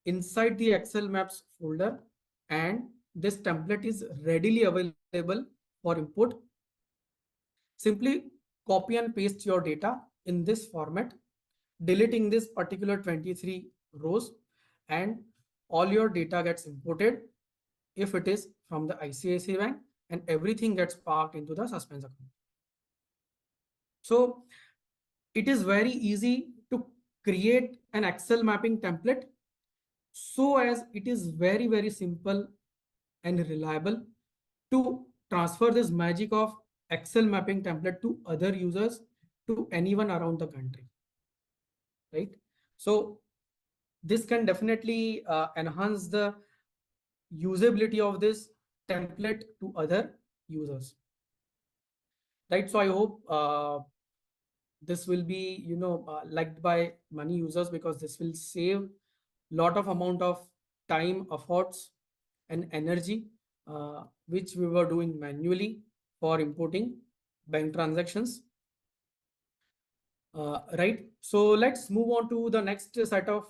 inside the Excel maps folder, and this template is readily available for input. Simply copy and paste your data in this format, deleting this particular 23 rows, and all your data gets imported if it is from the ICICI Bank, and everything gets parked into the suspense account. So it is very easy to create an Excel mapping template, so as it is very simple and reliable to transfer this magic of Excel mapping template to other users, to anyone around the country, right? So this can definitely enhance the usability of this template to other users, right? So I hope this will be liked by many users, because this will save lot of amount of time, efforts and energy which we were doing manually for importing bank transactions, right? So let's move on to the next set of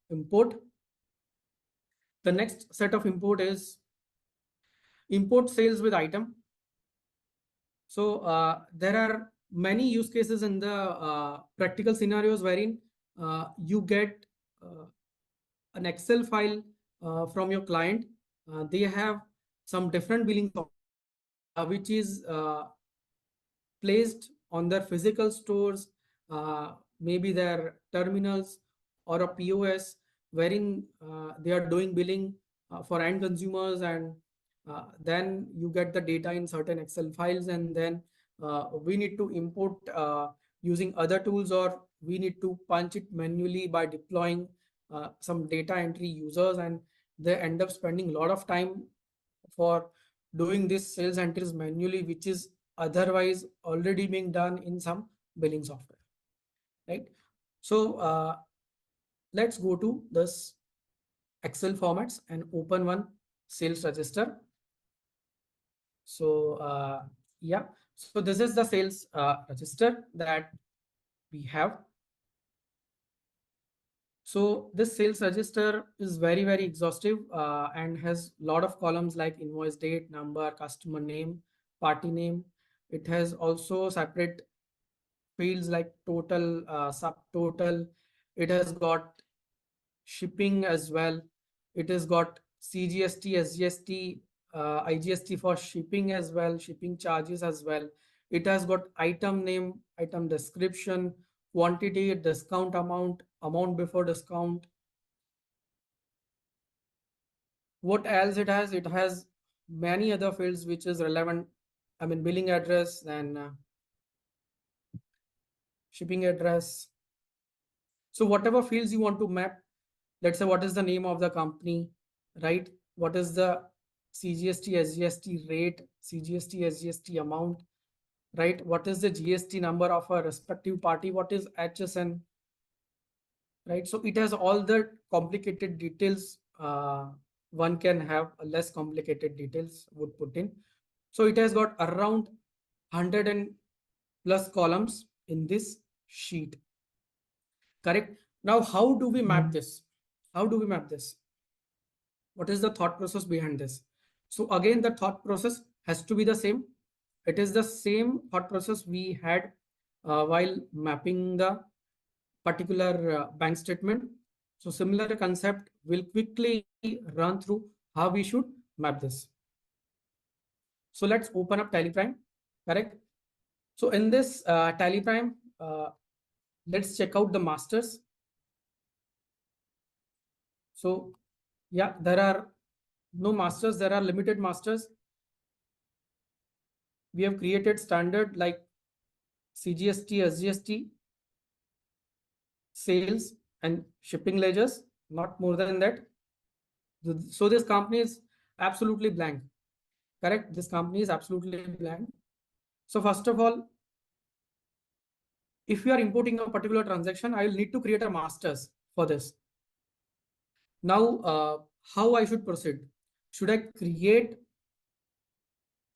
import. The next set of import is import sales with item. So there are many use cases in the practical scenarios wherein you get an Excel file from your client. They have some different billing software which is placed on their physical stores, maybe their terminals or a POS, wherein they are doing billing for end consumers, and then you get the data in certain Excel files, and then we need to import using other tools, or we need to punch it manually by deploying some data entry users, and they end up spending a lot of time for doing this sales entries manually, which is otherwise already being done in some billing software, right? So let's go to this Excel formats and open one sales register. So yeah, so this is the sales register that we have. So this sales register is very exhaustive and has a lot of columns like invoice date, number, customer name, party name. It has also separate fields like total, subtotal. It has got shipping as well. It has got CGST, SGST, IGST for shipping as well, shipping charges as well. It has got item name, item description, quantity, discount amount, amount before discount. What else it has? It has many other fields which is relevant. I mean, billing address, then shipping address. So whatever fields you want to map, let's say what is the name of the company, right? What is the CGST, SGST rate, CGST, SGST amount, right? What is the GST number of a respective party? What is HSN, right? So it has all the complicated details one can have a less complicated details would put in. So it has got around 100 and plus columns in this sheet. Correct. Now, how do we map this? How do we map this? What is the thought process behind this? So again, the thought process has to be the same. It is the same thought process we had while mapping the particular bank statement. So similar concept will quickly run through how we should map this. So let's open up TallyPrime, correct? So in this TallyPrime, let's check out the masters. So yeah, there are no masters, there are limited masters. We have created standard like CGST, SGST, sales and shipping ledgers, not more than that. So this company is absolutely blank, correct? This company is absolutely blank. So first of all, if you are importing a particular transaction, I will need to create a masters for this. Now, how I should proceed? Should I create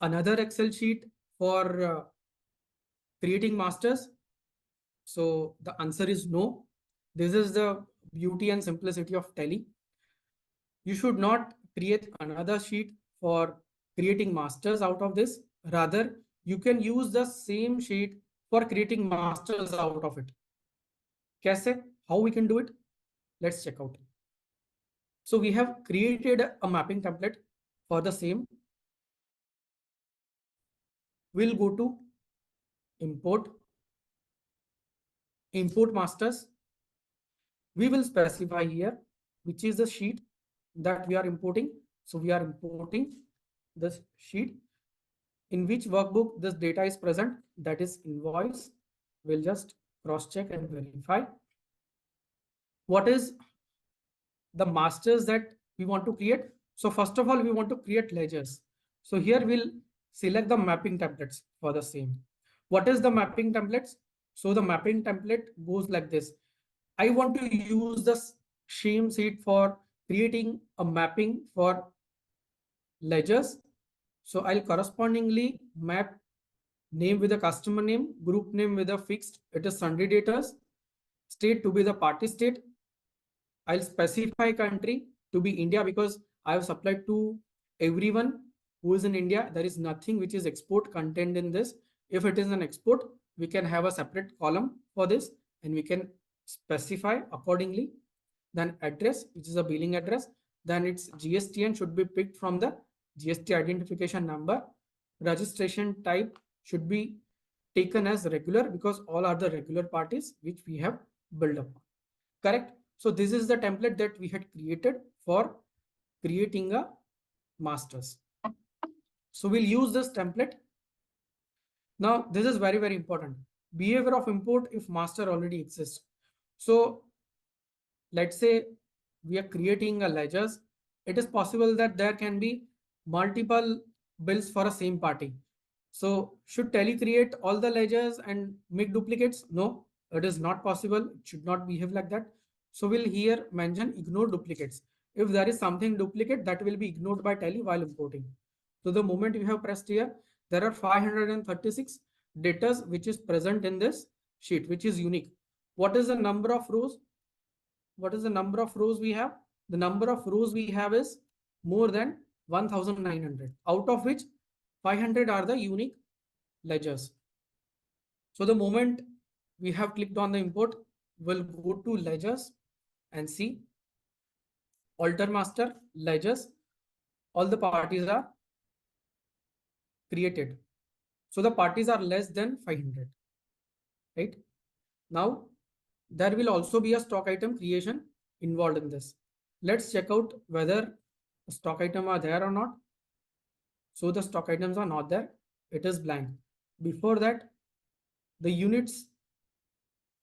another Excel sheet for creating masters? So the answer is no. This is the beauty and simplicity of Tally. You should not create another sheet for creating masters out of this. Rather, you can use the same sheet for creating masters out of it. Kaise? How we can do it? Let's check out. So we have created a mapping template for the same. We'll go to import, import masters. We will specify here which is the sheet that we are importing. So we are importing this sheet in which workbook this data is present, that is invoice. We'll just cross check and verify. What is the masters that we want to create? So first of all, we want to create ledgers. So here we'll select the mapping templates for the same. What is the mapping templates? So the mapping template goes like this. I want to use the same sheet for creating a mapping for ledgers. So I'll correspondingly map name with a customer name, group name with a fixed, it is sundry debtors, state to be the party state. I'll specify country to be India because I have supplied to everyone who is in India. There is nothing which is export content in this. If it is an export, we can have a separate column for this and we can specify accordingly. Then address, which is a billing address. Then its GSTN should be picked from the GST identification number. Registration type should be taken as regular because all are the regular parties which we have built upon. Correct? So this is the template that we had created for creating a masters. So we'll use this template. Now this is very, very important. Behavior of import if master already exists. So let's say we are creating a ledgers. It is possible that there can be multiple bills for a same party. So should Tally create all the ledgers and make duplicates? No, it is not possible. It should not behave like that. So we'll here mention ignore duplicates. If there is something duplicate, that will be ignored by Tally while importing. So the moment you have pressed here, there are 536 debtors which is present in this sheet, which is unique. What is the number of rows? What is the number of rows we have? The number of rows we have is more than 1900, out of which 500 are the unique ledgers. So the moment we have clicked on the import, we'll go to ledgers and see alter master ledgers. All the parties are created. So the parties are less than 500, right? Now there will also be a stock item creation involved in this. Let's check out whether stock item are there or not. So the stock items are not there. It is blank. Before that, the units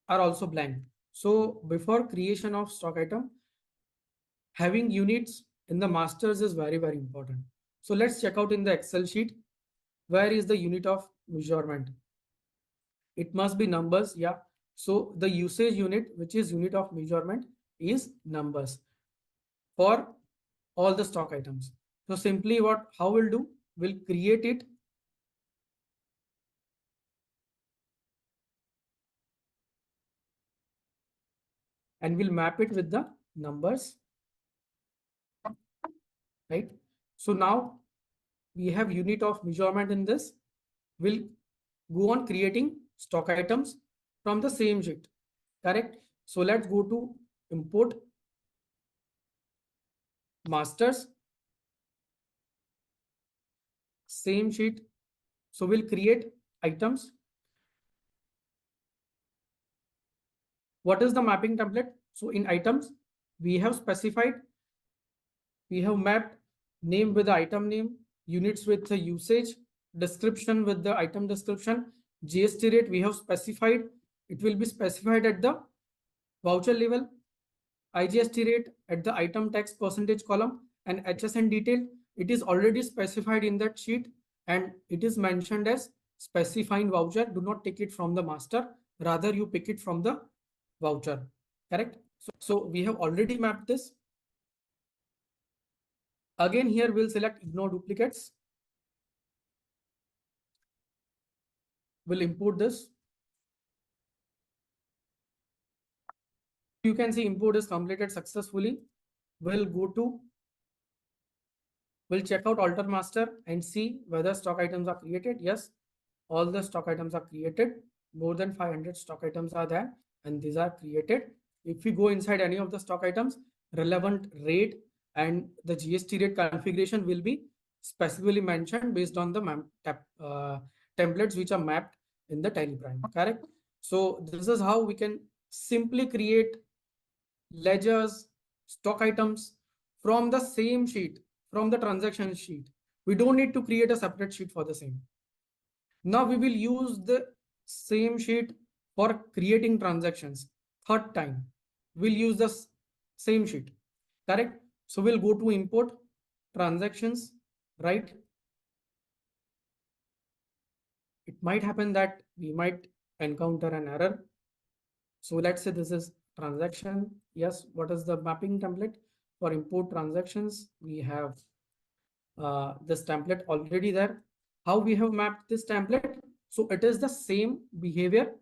are also blank. So before creation of stock item, having units in the masters is very, very important. So let's check out in the Excel sheet. Where is the unit of measurement? It must be numbers. Yeah. So the usage unit, which is unit of measurement, is numbers. For all the stock items. So simply how we'll do, we'll create it. And we'll map it with the numbers, right? So now we have unit of measurement in this. We'll go on creating stock items from the same sheet, correct? So let's go to import masters, same sheet. So we'll create items. What is the mapping template? So in items, we have specified, we have mapped name with the item name, units with the usage, description with the item description, GST rate we have specified. It will be specified at the voucher level, IGST rate at the item tax percentage column, and HSN detail. It is already specified in that sheet and it is mentioned as specifying voucher. Do not take it from the master, rather you pick it from the voucher, correct? So we have already mapped this. Again, here we'll select ignore duplicates. We'll import this. You can see import is completed successfully. We'll check out alter master and see whether stock items are created. Yes, all the stock items are created. More than 500 stock items are there and these are created. If we go inside any of the stock items, relevant rate and the GST rate configuration will be specifically mentioned based on the templates which are mapped in the TallyPrime, correct? So this is how we can simply create ledgers, stock items from the same sheet, from the transaction sheet. We don't need to create a separate sheet for the same. Now we will use the same sheet for creating transactions. Third time, we'll use the same sheet, correct? So we'll go to import transactions, right? It might happen that we might encounter an error. So let's say this is transaction. Yes, what is the mapping template for import transactions? We have this template already there. How we have mapped this template? So it is the same behavior.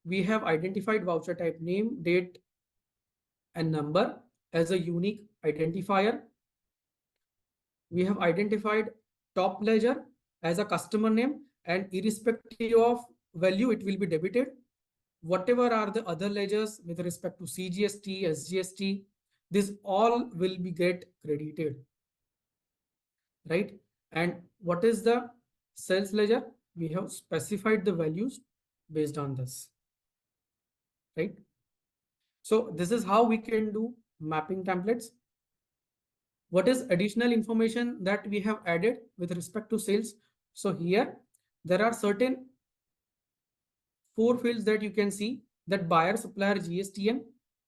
We have identified voucher type name, date, and number as a unique identifier. We have identified top ledger as a customer name, and irrespective of value, it will be debited. Whatever are the other ledgers with respect to CGST, SGST, this all will be get credited, right? And what is the sales ledger? We have specified the values based on this, right? So this is how we can do mapping templates. What is additional information that we have added with respect to sales? So here there are certain 4 fields that you can see, that buyer supplier GSTN.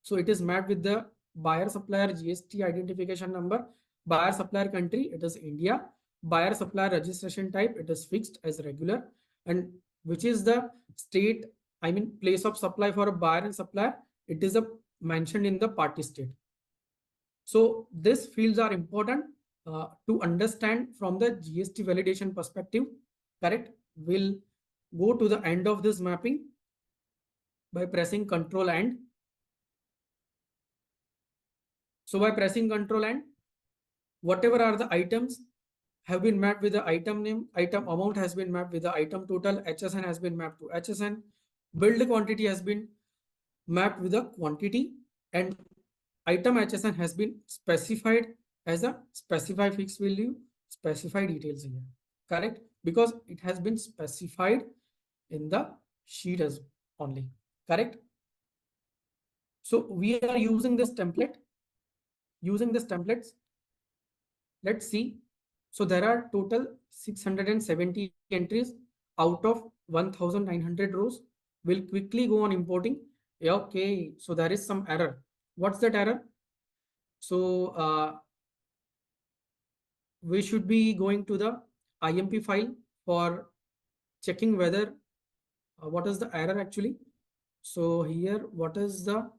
So it is mapped with the buyer supplier GST identification number. Buyer supplier country, it is India. Buyer supplier registration type, it is fixed as regular. And which is the state, I mean place of supply for a buyer and supplier, it is mentioned in the party state. So these fields are important to understand from the GST validation perspective, correct? We'll go to the end of this mapping by pressing Control and. So by pressing Control and, whatever are the items have been mapped with the item name, item amount has been mapped with the item total, HSN has been mapped to HSN, billed quantity has been mapped with the quantity, and item HSN has been specified as a specify fixed value, specify details here, correct? Because it has been specified in the sheet as only, correct? So we are using this template, let's see. So there are total 670 entries out of 1900 rows. We'll quickly go on importing. Okay, so there is some error. What's that error? So we should be going to the IMP file for checking whether what is the error actually. So here, what is the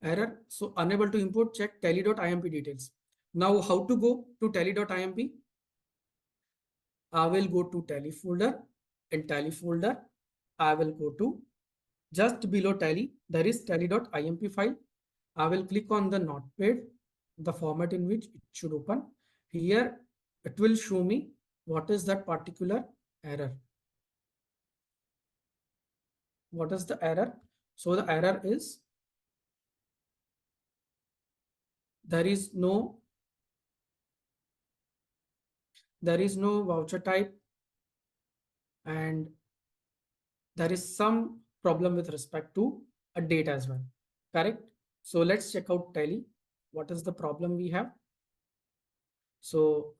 error? So unable to import, check tally.imp details. Now, how to go to tally.imp? I will go to tally folder. In tally folder, I will go to just below tally. There is tally.imp file. I will click on the notepad, the format in which it should open. Here, it will show me what is that particular error. What is the error? So the error is there is no voucher type, and there is some problem with respect to a date as well. Correct? So let's check out tally. What is the problem we have? So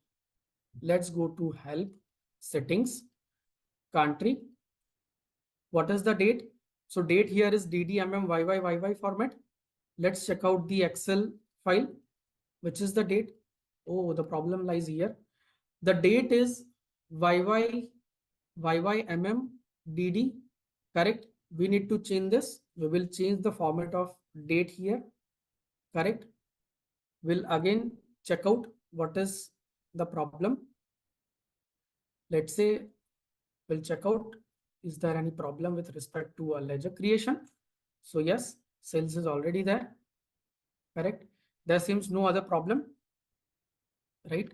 let's go to help, settings, country. What is the date? So date here is DDMMYYYY format. Let's check out the Excel file, which is the date. Oh, the problem lies here. The date is YYMMDD, correct? We need to change this. We will change the format of date here, correct? We'll again check out what is the problem. Let's say we'll check out, is there any problem with respect to a ledger creation? So yes, sales is already there, correct? There seems no other problem, right?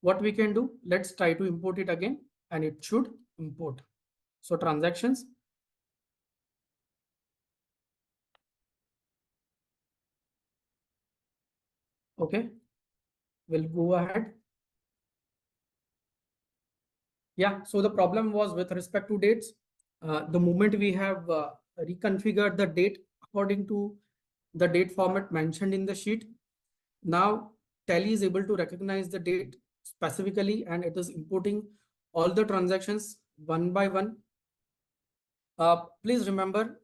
What we can do, let's try to import it again, and it should import. So transactions. Okay, we'll go ahead. Yeah, so the problem was with respect to dates. The moment we have reconfigured the date according to the date format mentioned in the sheet, now Tally is able to recognize the date specifically, and it is importing all the transactions one by one. Please remember,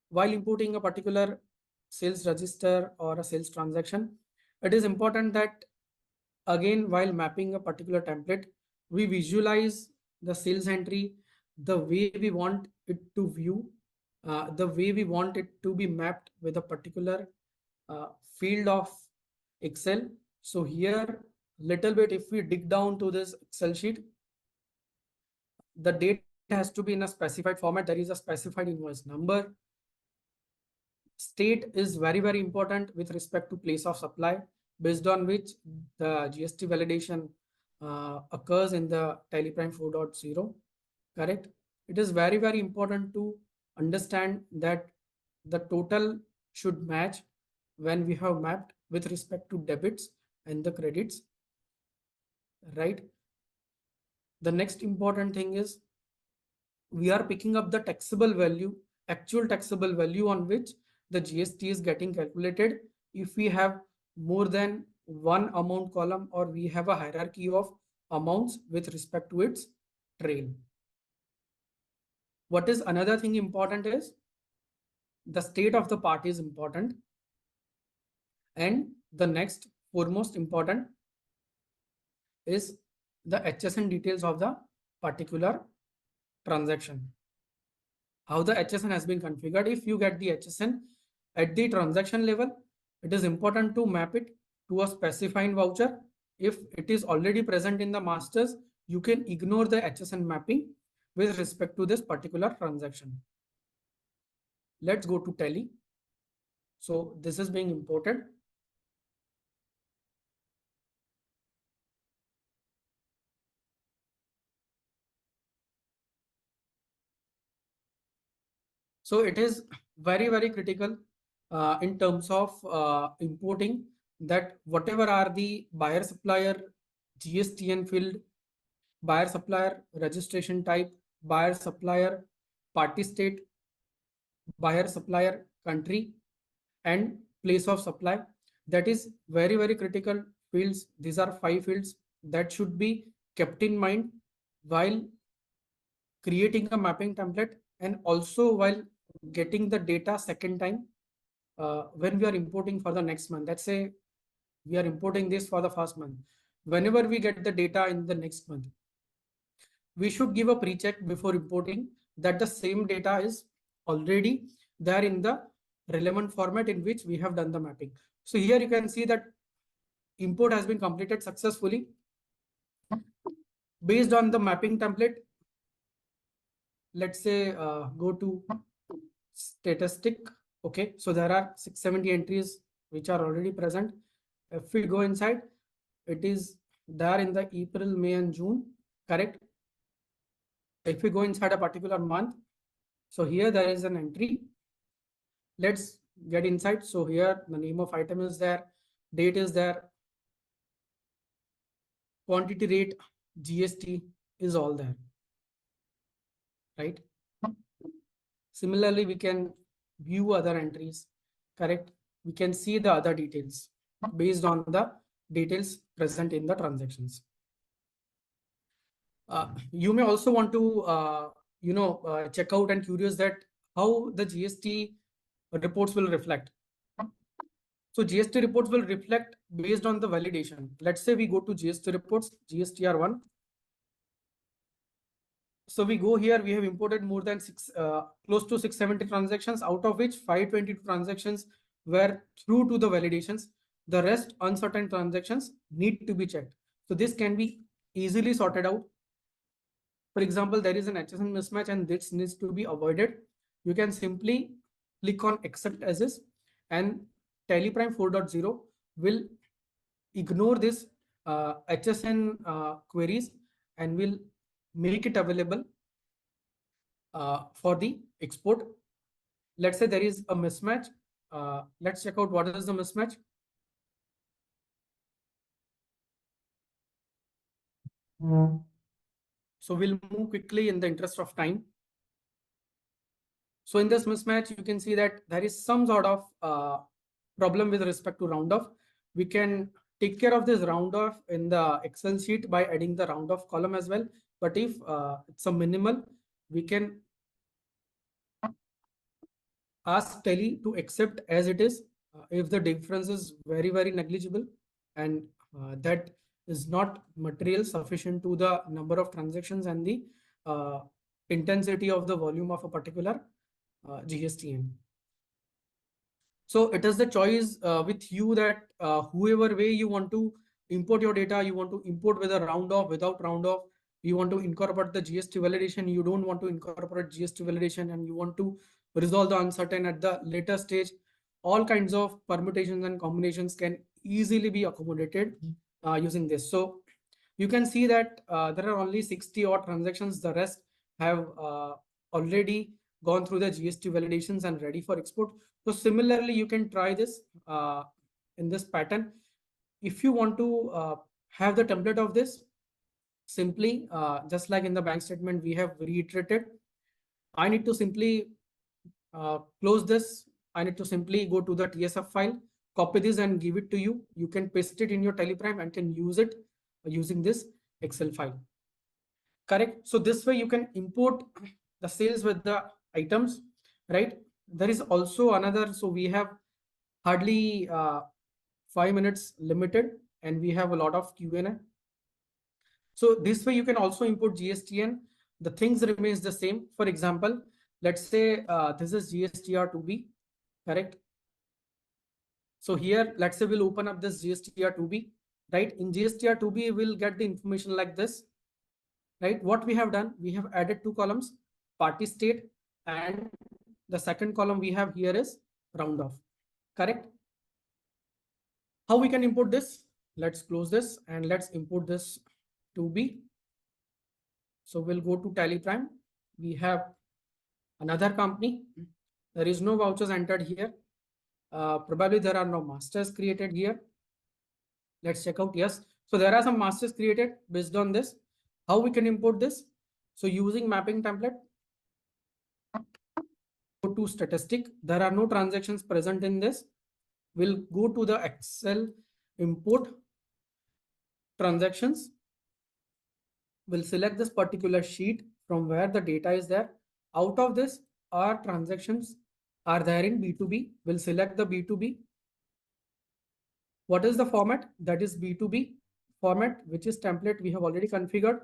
while importing a particular sales register or a sales transaction, it is important that again, while mapping a particular template, we visualize the sales entry the way we want it to view, the way we want it to be mapped with a particular field of Excel. So here, little bit, if we dig down to this Excel sheet, the date has to be in a specified format. There is a specified invoice number. State is very, very important with respect to place of supply, based on which the GST validation occurs in the TallyPrime 4.0, correct? It is very, very important to understand that the total should match when we have mapped with respect to debits and the credits, right? The next important thing is we are picking up the taxable value, actual taxable value on which the GST is getting calculated if we have more than one amount column, or we have a hierarchy of amounts with respect to its trail. What is another thing important is the state of the party is important. And the next foremost important is the HSN details of the particular transaction. How the HSN has been configured. If you get the HSN at the transaction level, it is important to map it to a specified voucher. If it is already present in the masters, you can ignore the HSN mapping with respect to this particular transaction. Let's go to Tally. So this is being imported. So it is very, very critical in terms of importing that whatever are the buyer supplier GSTN field, buyer supplier registration type, buyer supplier party state, buyer supplier country, and place of supply. That is very, very critical fields. These are 5 fields that should be kept in mind while creating a mapping template, and also while getting the data second time when we are importing for the next month. Let's say we are importing this for the first month. Whenever we get the data in the next month, we should give a pre-check before importing that the same data is already there in the relevant format in which we have done the mapping. So here you can see that import has been completed successfully. Based on the mapping template, let's say go to statistic. Okay, so there are 670 entries which are already present. If we go inside, it is there in the April, May and June, correct? If we go inside a particular month, so here there is an entry. Let's get inside. So here the name of item is there, date is there, quantity rate, GST is all there, right? Similarly, we can view other entries, correct? We can see the other details based on the details present in the transactions. You may also want to, check out and curious that how the GST reports will reflect. So GST reports will reflect based on the validation. Let's say we go to GST reports, GSTR1. So we go here, we have imported more than close to 670 transactions, out of which 522 transactions were through to the validations. The rest uncertain transactions need to be checked. So this can be easily sorted out. For example, there is an HSN mismatch and this needs to be avoided. You can simply click on accept as is, and TallyPrime 4.0 will ignore this HSN queries and will make it available for the export. Let's say there is a mismatch. Let's check out what is the mismatch. So we'll move quickly in the interest of time. So in this mismatch, you can see that there is some sort of problem with respect to round off. We can take care of this round off in the Excel sheet by adding the round off column as well. But if it's a minimal, we can ask Tally to accept as it is if the difference is very, very negligible and that is not material sufficient to the number of transactions and the intensity of the volume of a particular GSTN. So it is the choice with you that whoever way you want to import your data, you want to import with a round off, without round off, you want to incorporate the GST validation, you don't want to incorporate GST validation, and you want to resolve the uncertain at the later stage. All kinds of permutations and combinations can easily be accommodated using this. So you can see that there are only 60 odd transactions. The rest have already gone through the GST validations and ready for export. So similarly, you can try this in this pattern. If you want to have the template of this, simply just like in the bank statement, we have reiterated. I need to simply close this. I need to simply go to the TSF file, copy this and give it to you. You can paste it in your TallyPrime and can use it using this Excel file. Correct. So this way you can import the sales with the items, right? There is also another. So we have hardly 5 minutes limited and we have a lot of Q&A. So this way you can also import GSTN. The things remains the same. For example, let's say this is GSTR2B, correct? So here, let's say we'll open up this GSTR2B, right? In GSTR2B, we'll get the information like this, right? What we have done, we have added two columns, party state, and the second column we have here is round off, correct? How we can import this? Let's close this and let's import this 2B. So we'll go to TallyPrime. We have another company. There is no vouchers entered here. Probably there are no masters created here. Let's check out. Yes. So there are some masters created based on this. How we can import this? So using mapping template, go to statistic. There are no transactions present in this. We'll go to the Excel import transactions. We'll select this particular sheet from where the data is there. Out of this, our transactions are there in B2B. We'll select the B2B. What is the format? That is B2B format, which is template we have already configured.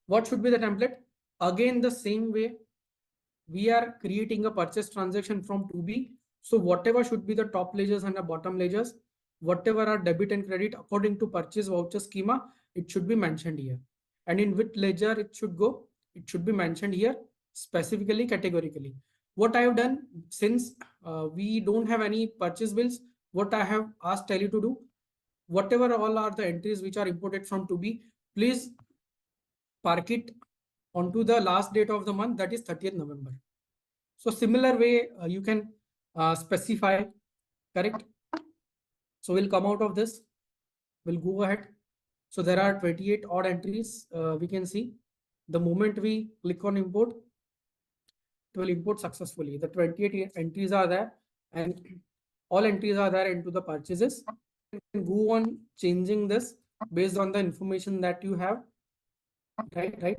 What should be the template? Again, the same way we are creating a purchase transaction from 2B. So whatever should be the top ledgers and the bottom ledgers, whatever are debit and credit according to purchase voucher schema, it should be mentioned here. And in which ledger it should go, it should be mentioned here specifically, categorically. What I have done, since we don't have any purchase bills, what I have asked Tally to do, whatever all are the entries which are imported from to be, please park it onto the last date of the month, that is 30th November. So similar way you can specify, correct? So we'll come out of this, we'll go ahead. So there are 28 odd entries we can see. The moment we click on import, it will import successfully. The 28 entries are there and all entries are there into the purchases. You can go on changing this based on the information that you have, right?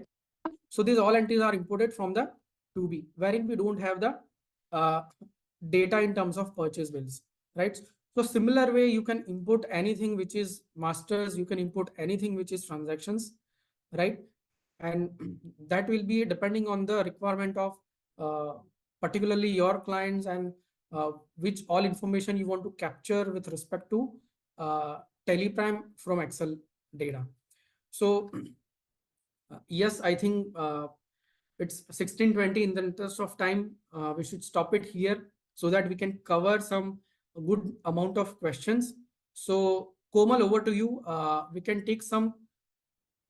So these all entries are imported from the 2B, wherein we don't have the uh, data in terms of purchase bills, right? So similar way, you can import anything which is masters, you can import anything which is transactions, right? And that will be depending on the requirement of uh, particularly your clients and which all information you want to capture with respect to TallyPrime from Excel data. So yes, I think it's 16:20. In the interest of time, we should stop it here so that we can cover some good amount of questions. So Komal, over to you. We can take some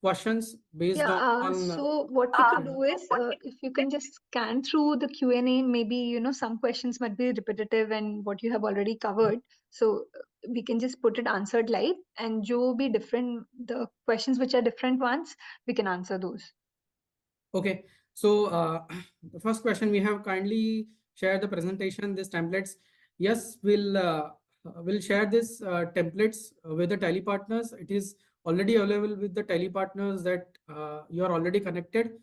questions based Yeah, on so what we could do is if you can just scan through the Q&A, maybe, some questions might be repetitive and what you have already covered. So we can just put it answered live and Joe be different, the questions which are different ones, we can answer those. Okay, so the first question, we have kindly shared the presentation, these templates. Yes, we'll share this templates with the Tally partners. It is already available with the Tally partners that you are already connected.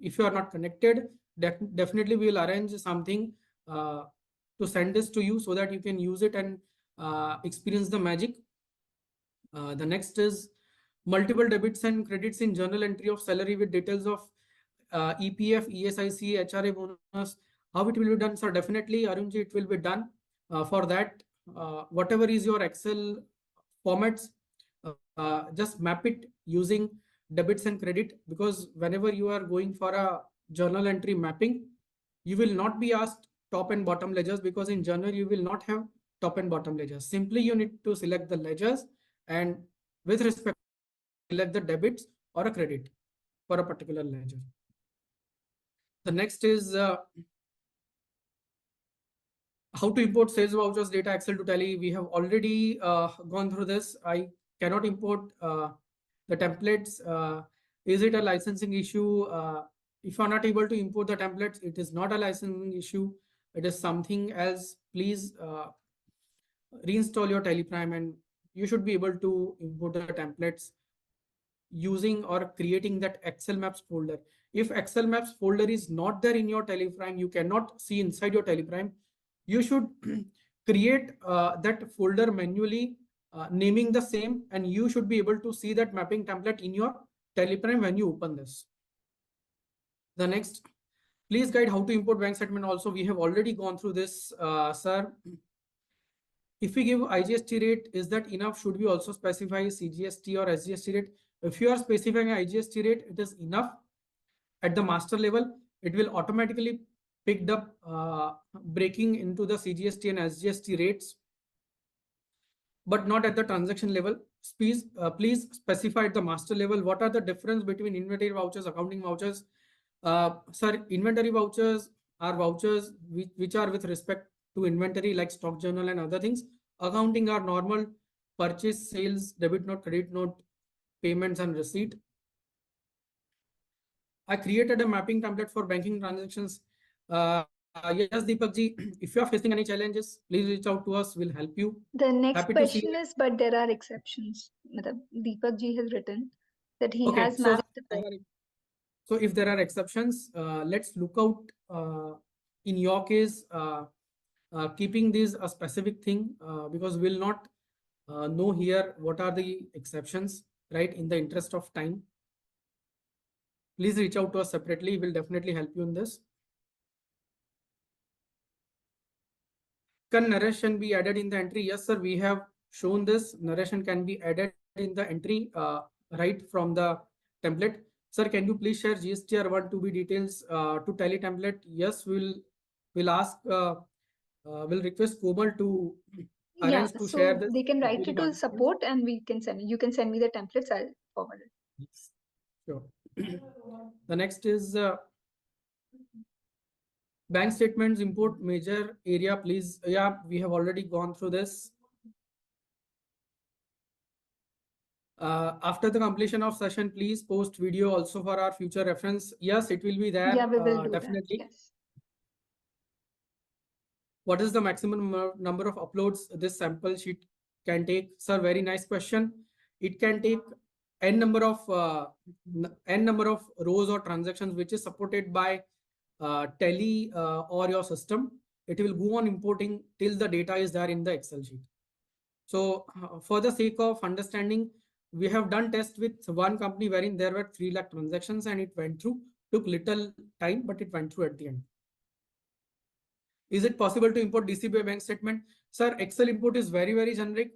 If you are not connected, definitely we will arrange something to send this to you so that you can use it and experience the magic. The next is multiple debits and credits in journal entry of salary with details of EPF, ESIC, HRA bonus. How it will be done? So definitely, Arunji, it will be done. For that, whatever is your Excel formats, just map it using debits and credit, because whenever you are going for a journal entry mapping, you will not be asked top and bottom ledgers, because in journal you will not have top and bottom ledgers. Simply you need to select the ledgers and with respect select the debits or a credit for a particular ledger. The next is how to import sales vouchers data Excel to Tally. We have already gone through this. I cannot import the templates. Is it a licensing issue? If you are not able to import the templates, it is not a licensing issue. It is something else. Please reinstall your TallyPrime and you should be able to import the templates using or creating that Excel maps folder. If Excel maps folder is not there in your TallyPrime, you cannot see inside your TallyPrime. You should create that folder manually, naming the same, and you should be able to see that mapping template in your TallyPrime when you open this. The next, please guide how to import bank statement. Also, we have already gone through this, sir. If we give IGST rate, is that enough? Should we also specify CGST or SGST rate? If you are specifying IGST rate, it is enough. At the master level, it will automatically picked up breaking into the CGST and SGST rates, but not at the transaction level. Please specify at the master level what are the difference between inventory vouchers, accounting vouchers. Sir, inventory vouchers are vouchers which are with respect to inventory like stock journal and other things. Accounting are normal purchase, sales, debit note, credit note, payments and receipt. I created a mapping template for banking transactions. Yes, Deepak ji, if you are facing any challenges, please reach out to us. We'll help you. The next Happy to see question you. is, but there are exceptions. Matlab, Deepak ji has written that he Okay, has mapped the bank. so if there are exceptions, let's look out in your case, keeping this a specific thing, because we'll not know here what are the exceptions, right? In the interest of time, please reach out to us separately. We'll definitely help you in this. can narration be added in the entry? Yes, sir. We have shown this. Narration can be added in the entry right from the template. Sir, can you please share GSTR 1 2B details to Tally template? Yes, we'll ask, we'll request Komal to Yeah, arrange to share so this they can write it detailed to details. support and we can send, you can send me the templates, I'll forward it. Yes, sure. The next is bank statements import major area, please. Yeah, we have already gone through this. After the completion of session, please post video also for our future reference. Yes, it will be there. Yeah, we will do that. Definitely. Yes. What is the maximum number of uploads this sample sheet can take? Sir, very nice question. It can take n number of rows or transactions which is supported by Tally or your system. It will go on importing till the data is there in the Excel sheet. So for the sake of understanding, we have done test with one company wherein there were 3 lakh transactions and it went through, took little time, but it went through at the end. Is it possible to import DCBA bank statement? Sir, Excel import is very, very generic.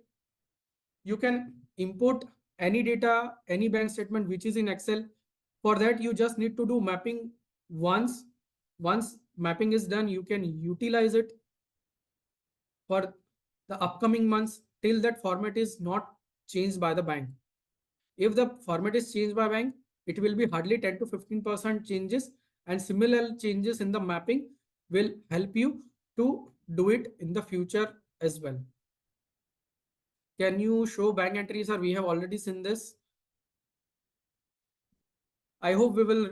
You can import any data, any bank statement which is in Excel. For that, you just need to do mapping once. Once mapping is done, you can utilize it for the upcoming months till that format is not changed by the bank. If the format is changed by bank, it will be hardly 10 to 15% changes, and similar changes in the mapping will help you to do it in the future as well. Can you show bank entries, or we have already seen this? I hope we will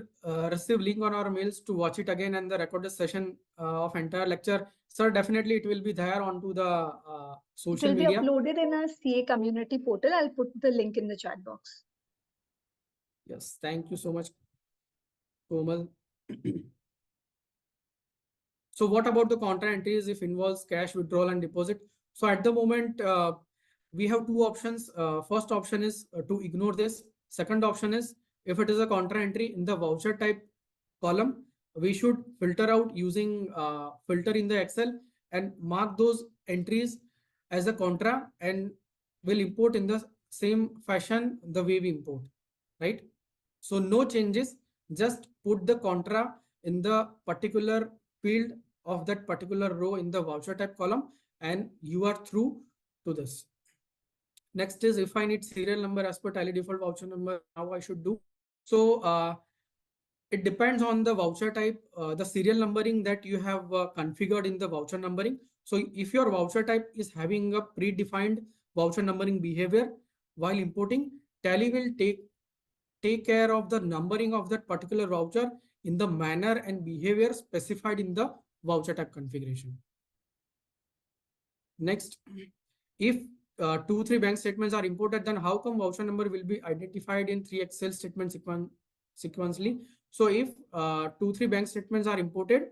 receive link on our mails to watch it again and the recorded session of entire lecture. Sir, definitely it will be there onto the It social will be media. uploaded in a CA community portal. I'll put the link in the chat box. Yes, thank you so much, Komal. So what about the contra entries if involves cash withdrawal and deposit? So at the moment, we have two options. First option is to ignore this. Second option is, if it is a contra entry in the voucher type column, we should filter out using filter in the Excel and mark those entries as a contra, and will import in the same fashion the way we import, right? So no changes, just put the contra in the particular field of that particular row in the voucher type column, and you are through to this. Next is, if I need serial number as per Tally default voucher number, how I should do. So it depends on the voucher type, the serial numbering that you have configured in the voucher numbering. So if your voucher type is having a predefined voucher numbering behavior while importing, Tally will take care of the numbering of that particular voucher in the manner and behavior specified in the voucher type configuration. Next, if 2-3 bank statements are imported, then how come voucher number will be identified in 3 Excel statement sequentially? So if 2-3 bank statements are imported,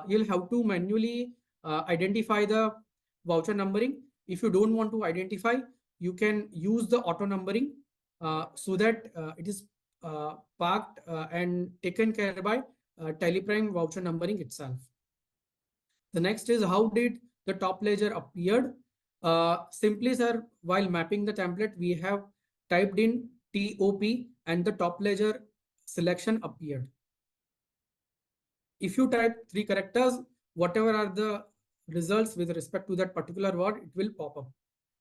you'll have to manually identify the voucher numbering. If you don't want to identify, you can use the auto numbering so that it is parked and taken care by TallyPrime voucher numbering itself. The next is, how did the top ledger appeared? Simply, sir, while mapping the template, we have typed in TOP and the top ledger selection appeared. If you type 3 characters, whatever are the results with respect to that particular word, it will pop up.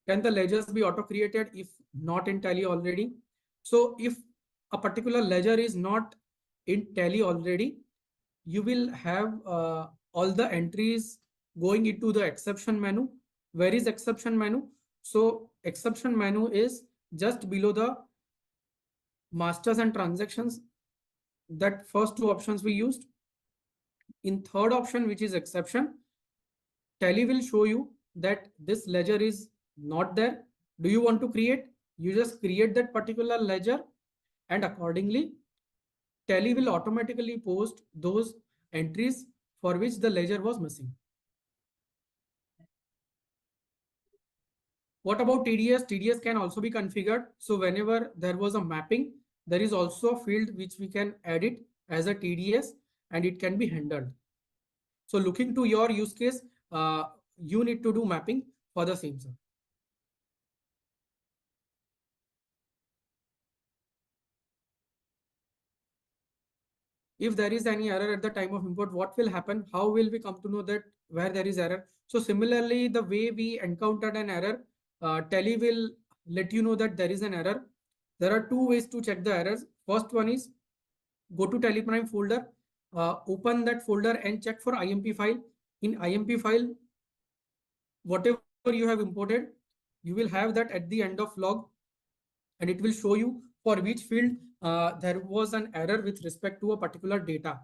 Can the ledgers be auto created if not in Tally already? So if a particular ledger is not in Tally already, you will have all the entries going into the exception menu. Where is exception menu? So exception menu is just below the masters and transactions. That first two options we used. In third option, which is exception, Tally will show you that this ledger is not there. Do you want to create? You just create that particular ledger, and accordingly, Tally will automatically post those entries for which the ledger was missing. What about TDS? TDS can also be configured. So whenever there was a mapping, there is also a field which we can edit as a TDS, and it can be handled. So looking to your use case, you need to do mapping for the same, sir. If there is any error at the time of import, what will happen? How will we come to know that where there is error? So similarly, the way we encountered an error, Tally will let you know that there is an error. There are two ways to check the errors. First one is go to TallyPrime folder, open that folder and check for IMP file. In IMP file, whatever you have imported, you will have that at the end of log, and it will show you for which field there was an error with respect to a particular data.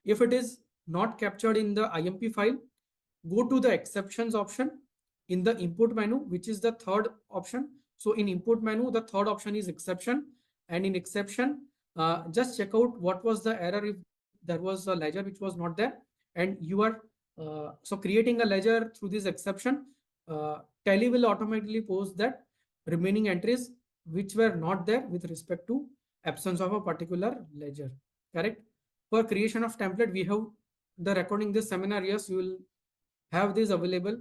If it is not captured in the IMP file, go to the exceptions option in the input menu, which is the third option. So in input menu, the third option is exception, and in exception, just check out what was the error if there was a ledger which was not there, and you are so creating a ledger through this exception. Tally will automatically post that remaining entries which were not there with respect to absence of a particular ledger. Correct? For creation of template, we have the recording this seminar. Yes, you will have this available.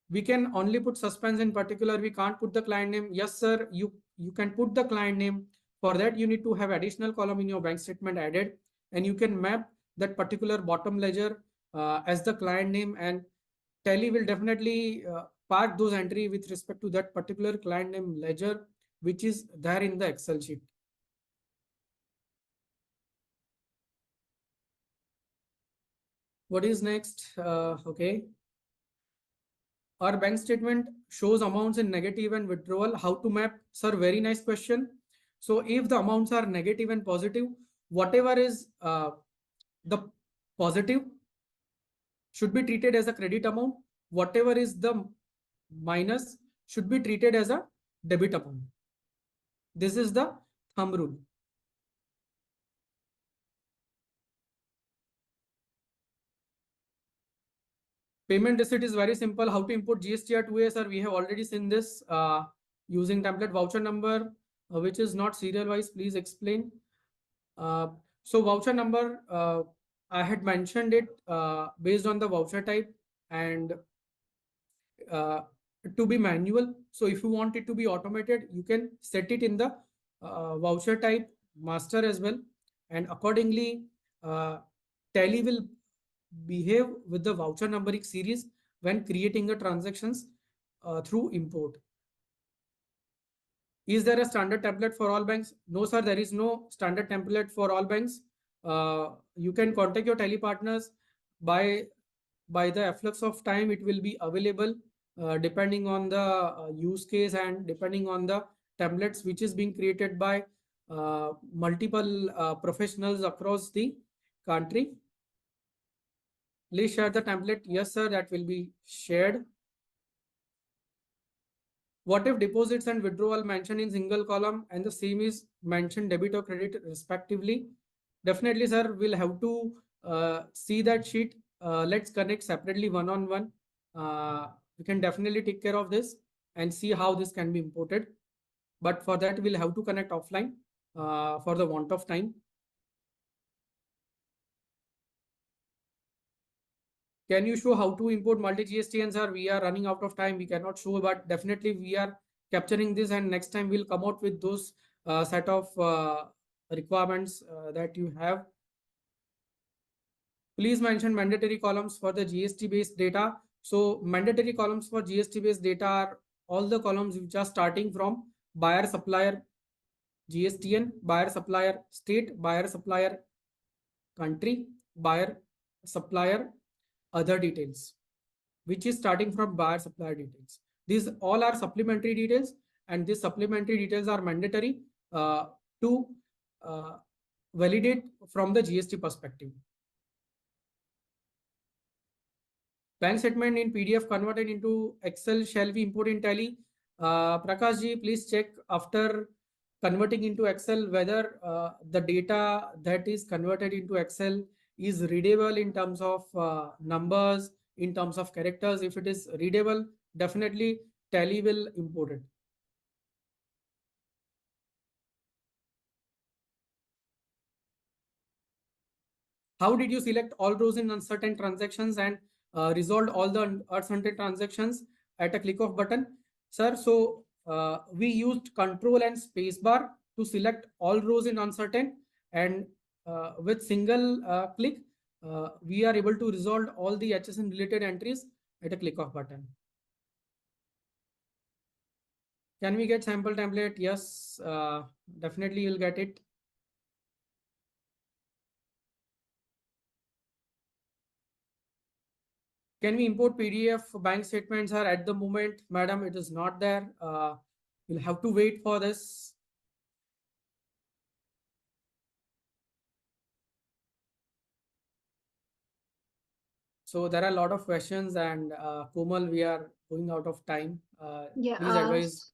We can only put suspense in particular. We can't put the client name. Yes, sir. You can put the client name. For that, you need to have additional column in your bank statement added, and you can map that particular bottom ledger as the client name, and Tally will definitely park those entry with respect to that particular client name ledger, which is there in the Excel sheet. What is next? Okay. Our bank statement shows amounts in negative and withdrawal. How to map? Sir, very nice question. So if the amounts are negative and positive, whatever is the positive should be treated as a credit amount. Whatever is the minus should be treated as a debit amount. This is the thumb rule. Payment receipt is very simple. How to import GSTR 2A, sir? We have already seen this using template voucher number, which is not serial wise. Please explain. So voucher number, I had mentioned it based on the voucher type and uh, to be manual. So if you want it to be automated, you can set it in the voucher type master as well. And accordingly, Tally will behave with the voucher numbering series when creating the transactions through import. Is there a standard template for all banks? No, sir, there is no standard template for all banks. You can contact your Tally partners by the efflux of time. It will be available depending on the use case and depending on the templates which is being created by multiple professionals across the country. Please share the template. Yes, sir, that will be shared. What if deposits and withdrawal mentioned in single column and the same is mentioned debit or credit respectively? Definitely, sir, we'll have to see that sheet. Let's connect separately one-on-one. We can definitely take care of this and see how this can be imported. But for that, we'll have to connect offline for the want of time. Can you show how to import multi-GSTN, sir? We are running out of time. We cannot show, but definitely we are capturing this, and next time we'll come out with those set of requirements that you have. Please mention mandatory columns for the GST-based data. So mandatory columns for GST-based data are all the columns which are starting from buyer, supplier, GSTN, buyer, supplier, state, buyer, supplier, country, buyer, supplier, other details, which is starting from buyer supplier details. These all are supplementary details, and these supplementary details are mandatory to validate from the GST perspective. Bank statement in PDF converted into Excel shall we import in Tally? Prakash ji, please check after converting into Excel whether the data that is converted into Excel is readable in terms of numbers, in terms of characters. If it is readable, definitely Tally will import it. How did you select all rows in uncertain transactions and resolved all the uncertain transactions at a click of button. Sir, so we used control and spacebar to select all rows in uncertain, and with single click, we are able to resolve all the HSN related entries at a click of button. Can we get sample template? Yes, definitely you'll get it. Can we import PDF bank statements? Are at the moment, madam, it is not there. You'll have to wait for this. So there are a lot of questions, and Komal, we are going out of time. Yeah. Please advise.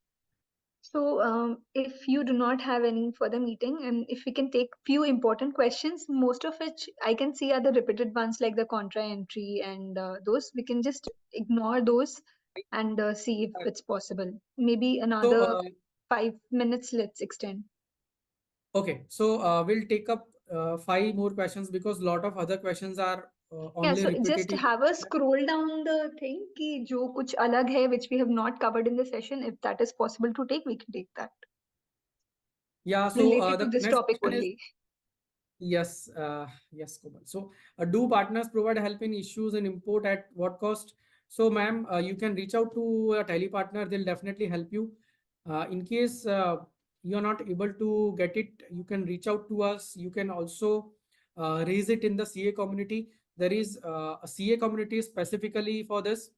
So, if you do not have any further meeting, and if we can take few important questions, most of which I can see are the repeated ones like the contra entry and those, we can just ignore those and see if it's possible. Maybe So, another 5 minutes, let's extend. okay, so we'll take up 5 more questions because a lot of other questions are Yeah, only so just repetitive. have a scroll down the thing कि जो कुछ अलग है which we have not covered in the session. If that is possible to take, we can take that. Yeah, so Related to the this next topic question is, only. yes, yes, Komal. So, do partners provide help in issues and import at what cost? So, ma'am, you can reach out to a tele partner. They'll definitely help you. In case you're not able to get it, you can reach out to us. You can also raise it in the CA community. There is a CA community specifically for this.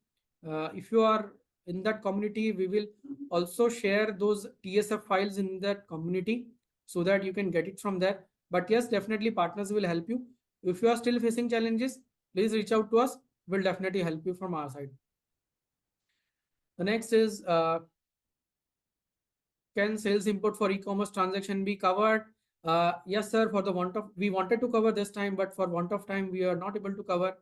If you are in that community, we will also share those TSF files in that community so that you can get it from there. But yes, definitely partners will help you. If you are still facing challenges, please reach out to us. We'll definitely help you from our side. The next is, can sales import for e-commerce transaction be covered? Yes, sir. For the want of, we wanted to cover this time, but for want of time, we are not able to cover.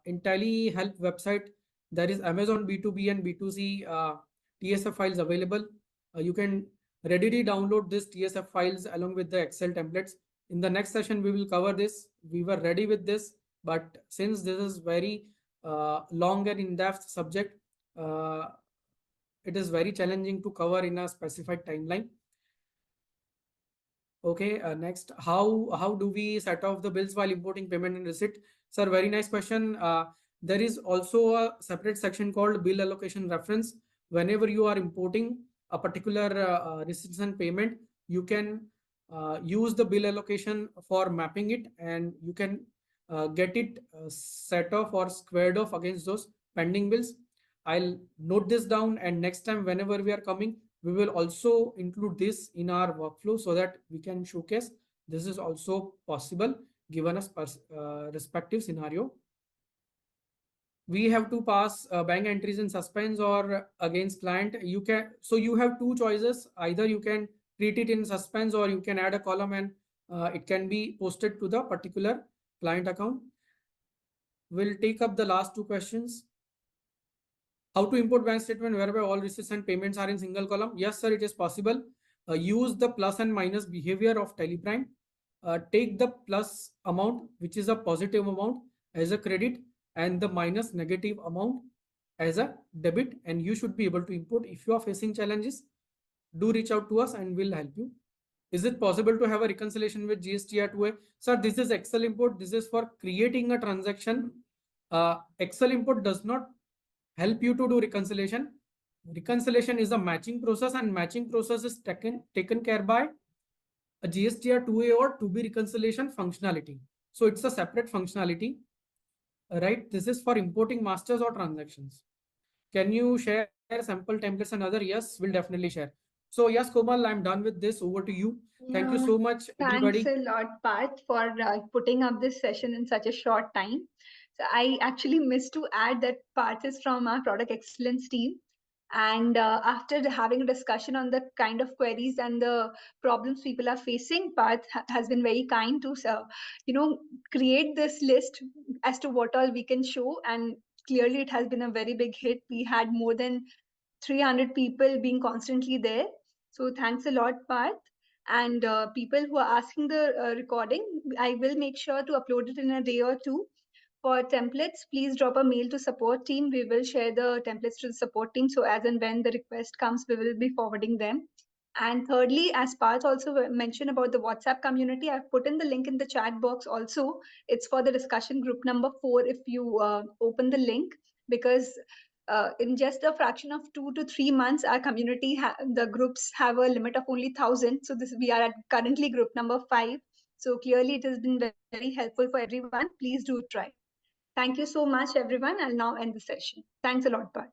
In Tally Help website, there is Amazon B2B and B2C TSF files available. You can readily download this TSF files along with the Excel templates. In the next session, we will cover this. We were ready with this, but since this is very long and in-depth subject, it is very challenging to cover in a specified timeline. Okay, next, how do we set off the bills while importing payment and receipt? Sir, very nice question. There is also a separate section called bill allocation reference. Whenever you are importing a particular receipts and payment, you can use the bill allocation for mapping it, and you can get it set off or squared off against those pending bills. I'll note this down, and next time whenever we are coming, we will also include this in our workflow so that we can showcase this is also possible given a respective scenario. We have to pass bank entries in suspense or against client. You can, so you have two choices. Either you can treat it in suspense or you can add a column and it can be posted to the particular client account. We'll take up the last two questions. How to import bank statement whereby all receipts and payments are in single column? Yes, sir, it is possible. Use the plus and minus behavior of TallyPrime. Take the plus amount, which is a positive amount, as a credit, and the minus negative amount as a debit, and you should be able to import. If you are facing challenges, do reach out to us and we'll help you. Is it possible to have a reconciliation with GST at 2A? Sir, this is Excel import. This is for creating a transaction. Excel import does not help you to do reconciliation. Reconciliation is a matching process, and matching process is taken care by a GSTR 2A or 2B reconciliation functionality. So it's a separate functionality, right? This is for importing masters or transactions. Can you share sample templates and other? Yes, we'll definitely share. So yes, Komal, I'm done with this. Over to you. Thank you so much, Thanks everybody. a lot, Parth, for putting up this session in such a short time. So I actually missed to add that Parth is from our product excellence team. And after having a discussion on the kind of queries and the problems people are facing, Parth has been very kind to, create this list as to what all we can show. And clearly, it has been a very big hit. We had more than 300 people being constantly there. So thanks a lot, Parth. And people who are asking the recording, I will make sure to upload it in a day or two. For templates, please drop a mail to support team. We will share the templates to the support team. So as and when the request comes, we will be forwarding them. And thirdly, as Parth also mentioned about the WhatsApp community, I've put in the link in the chat box also. It's for the discussion group number 4 if you open the link, because in just a fraction of 2 to 3 months, our community, the groups have a limit of only 1,000. So this we are at currently group number 5. So clearly it has been very helpful for everyone. Please do try. Thank you so much, everyone. I'll now end the session. Thanks a lot, Parth.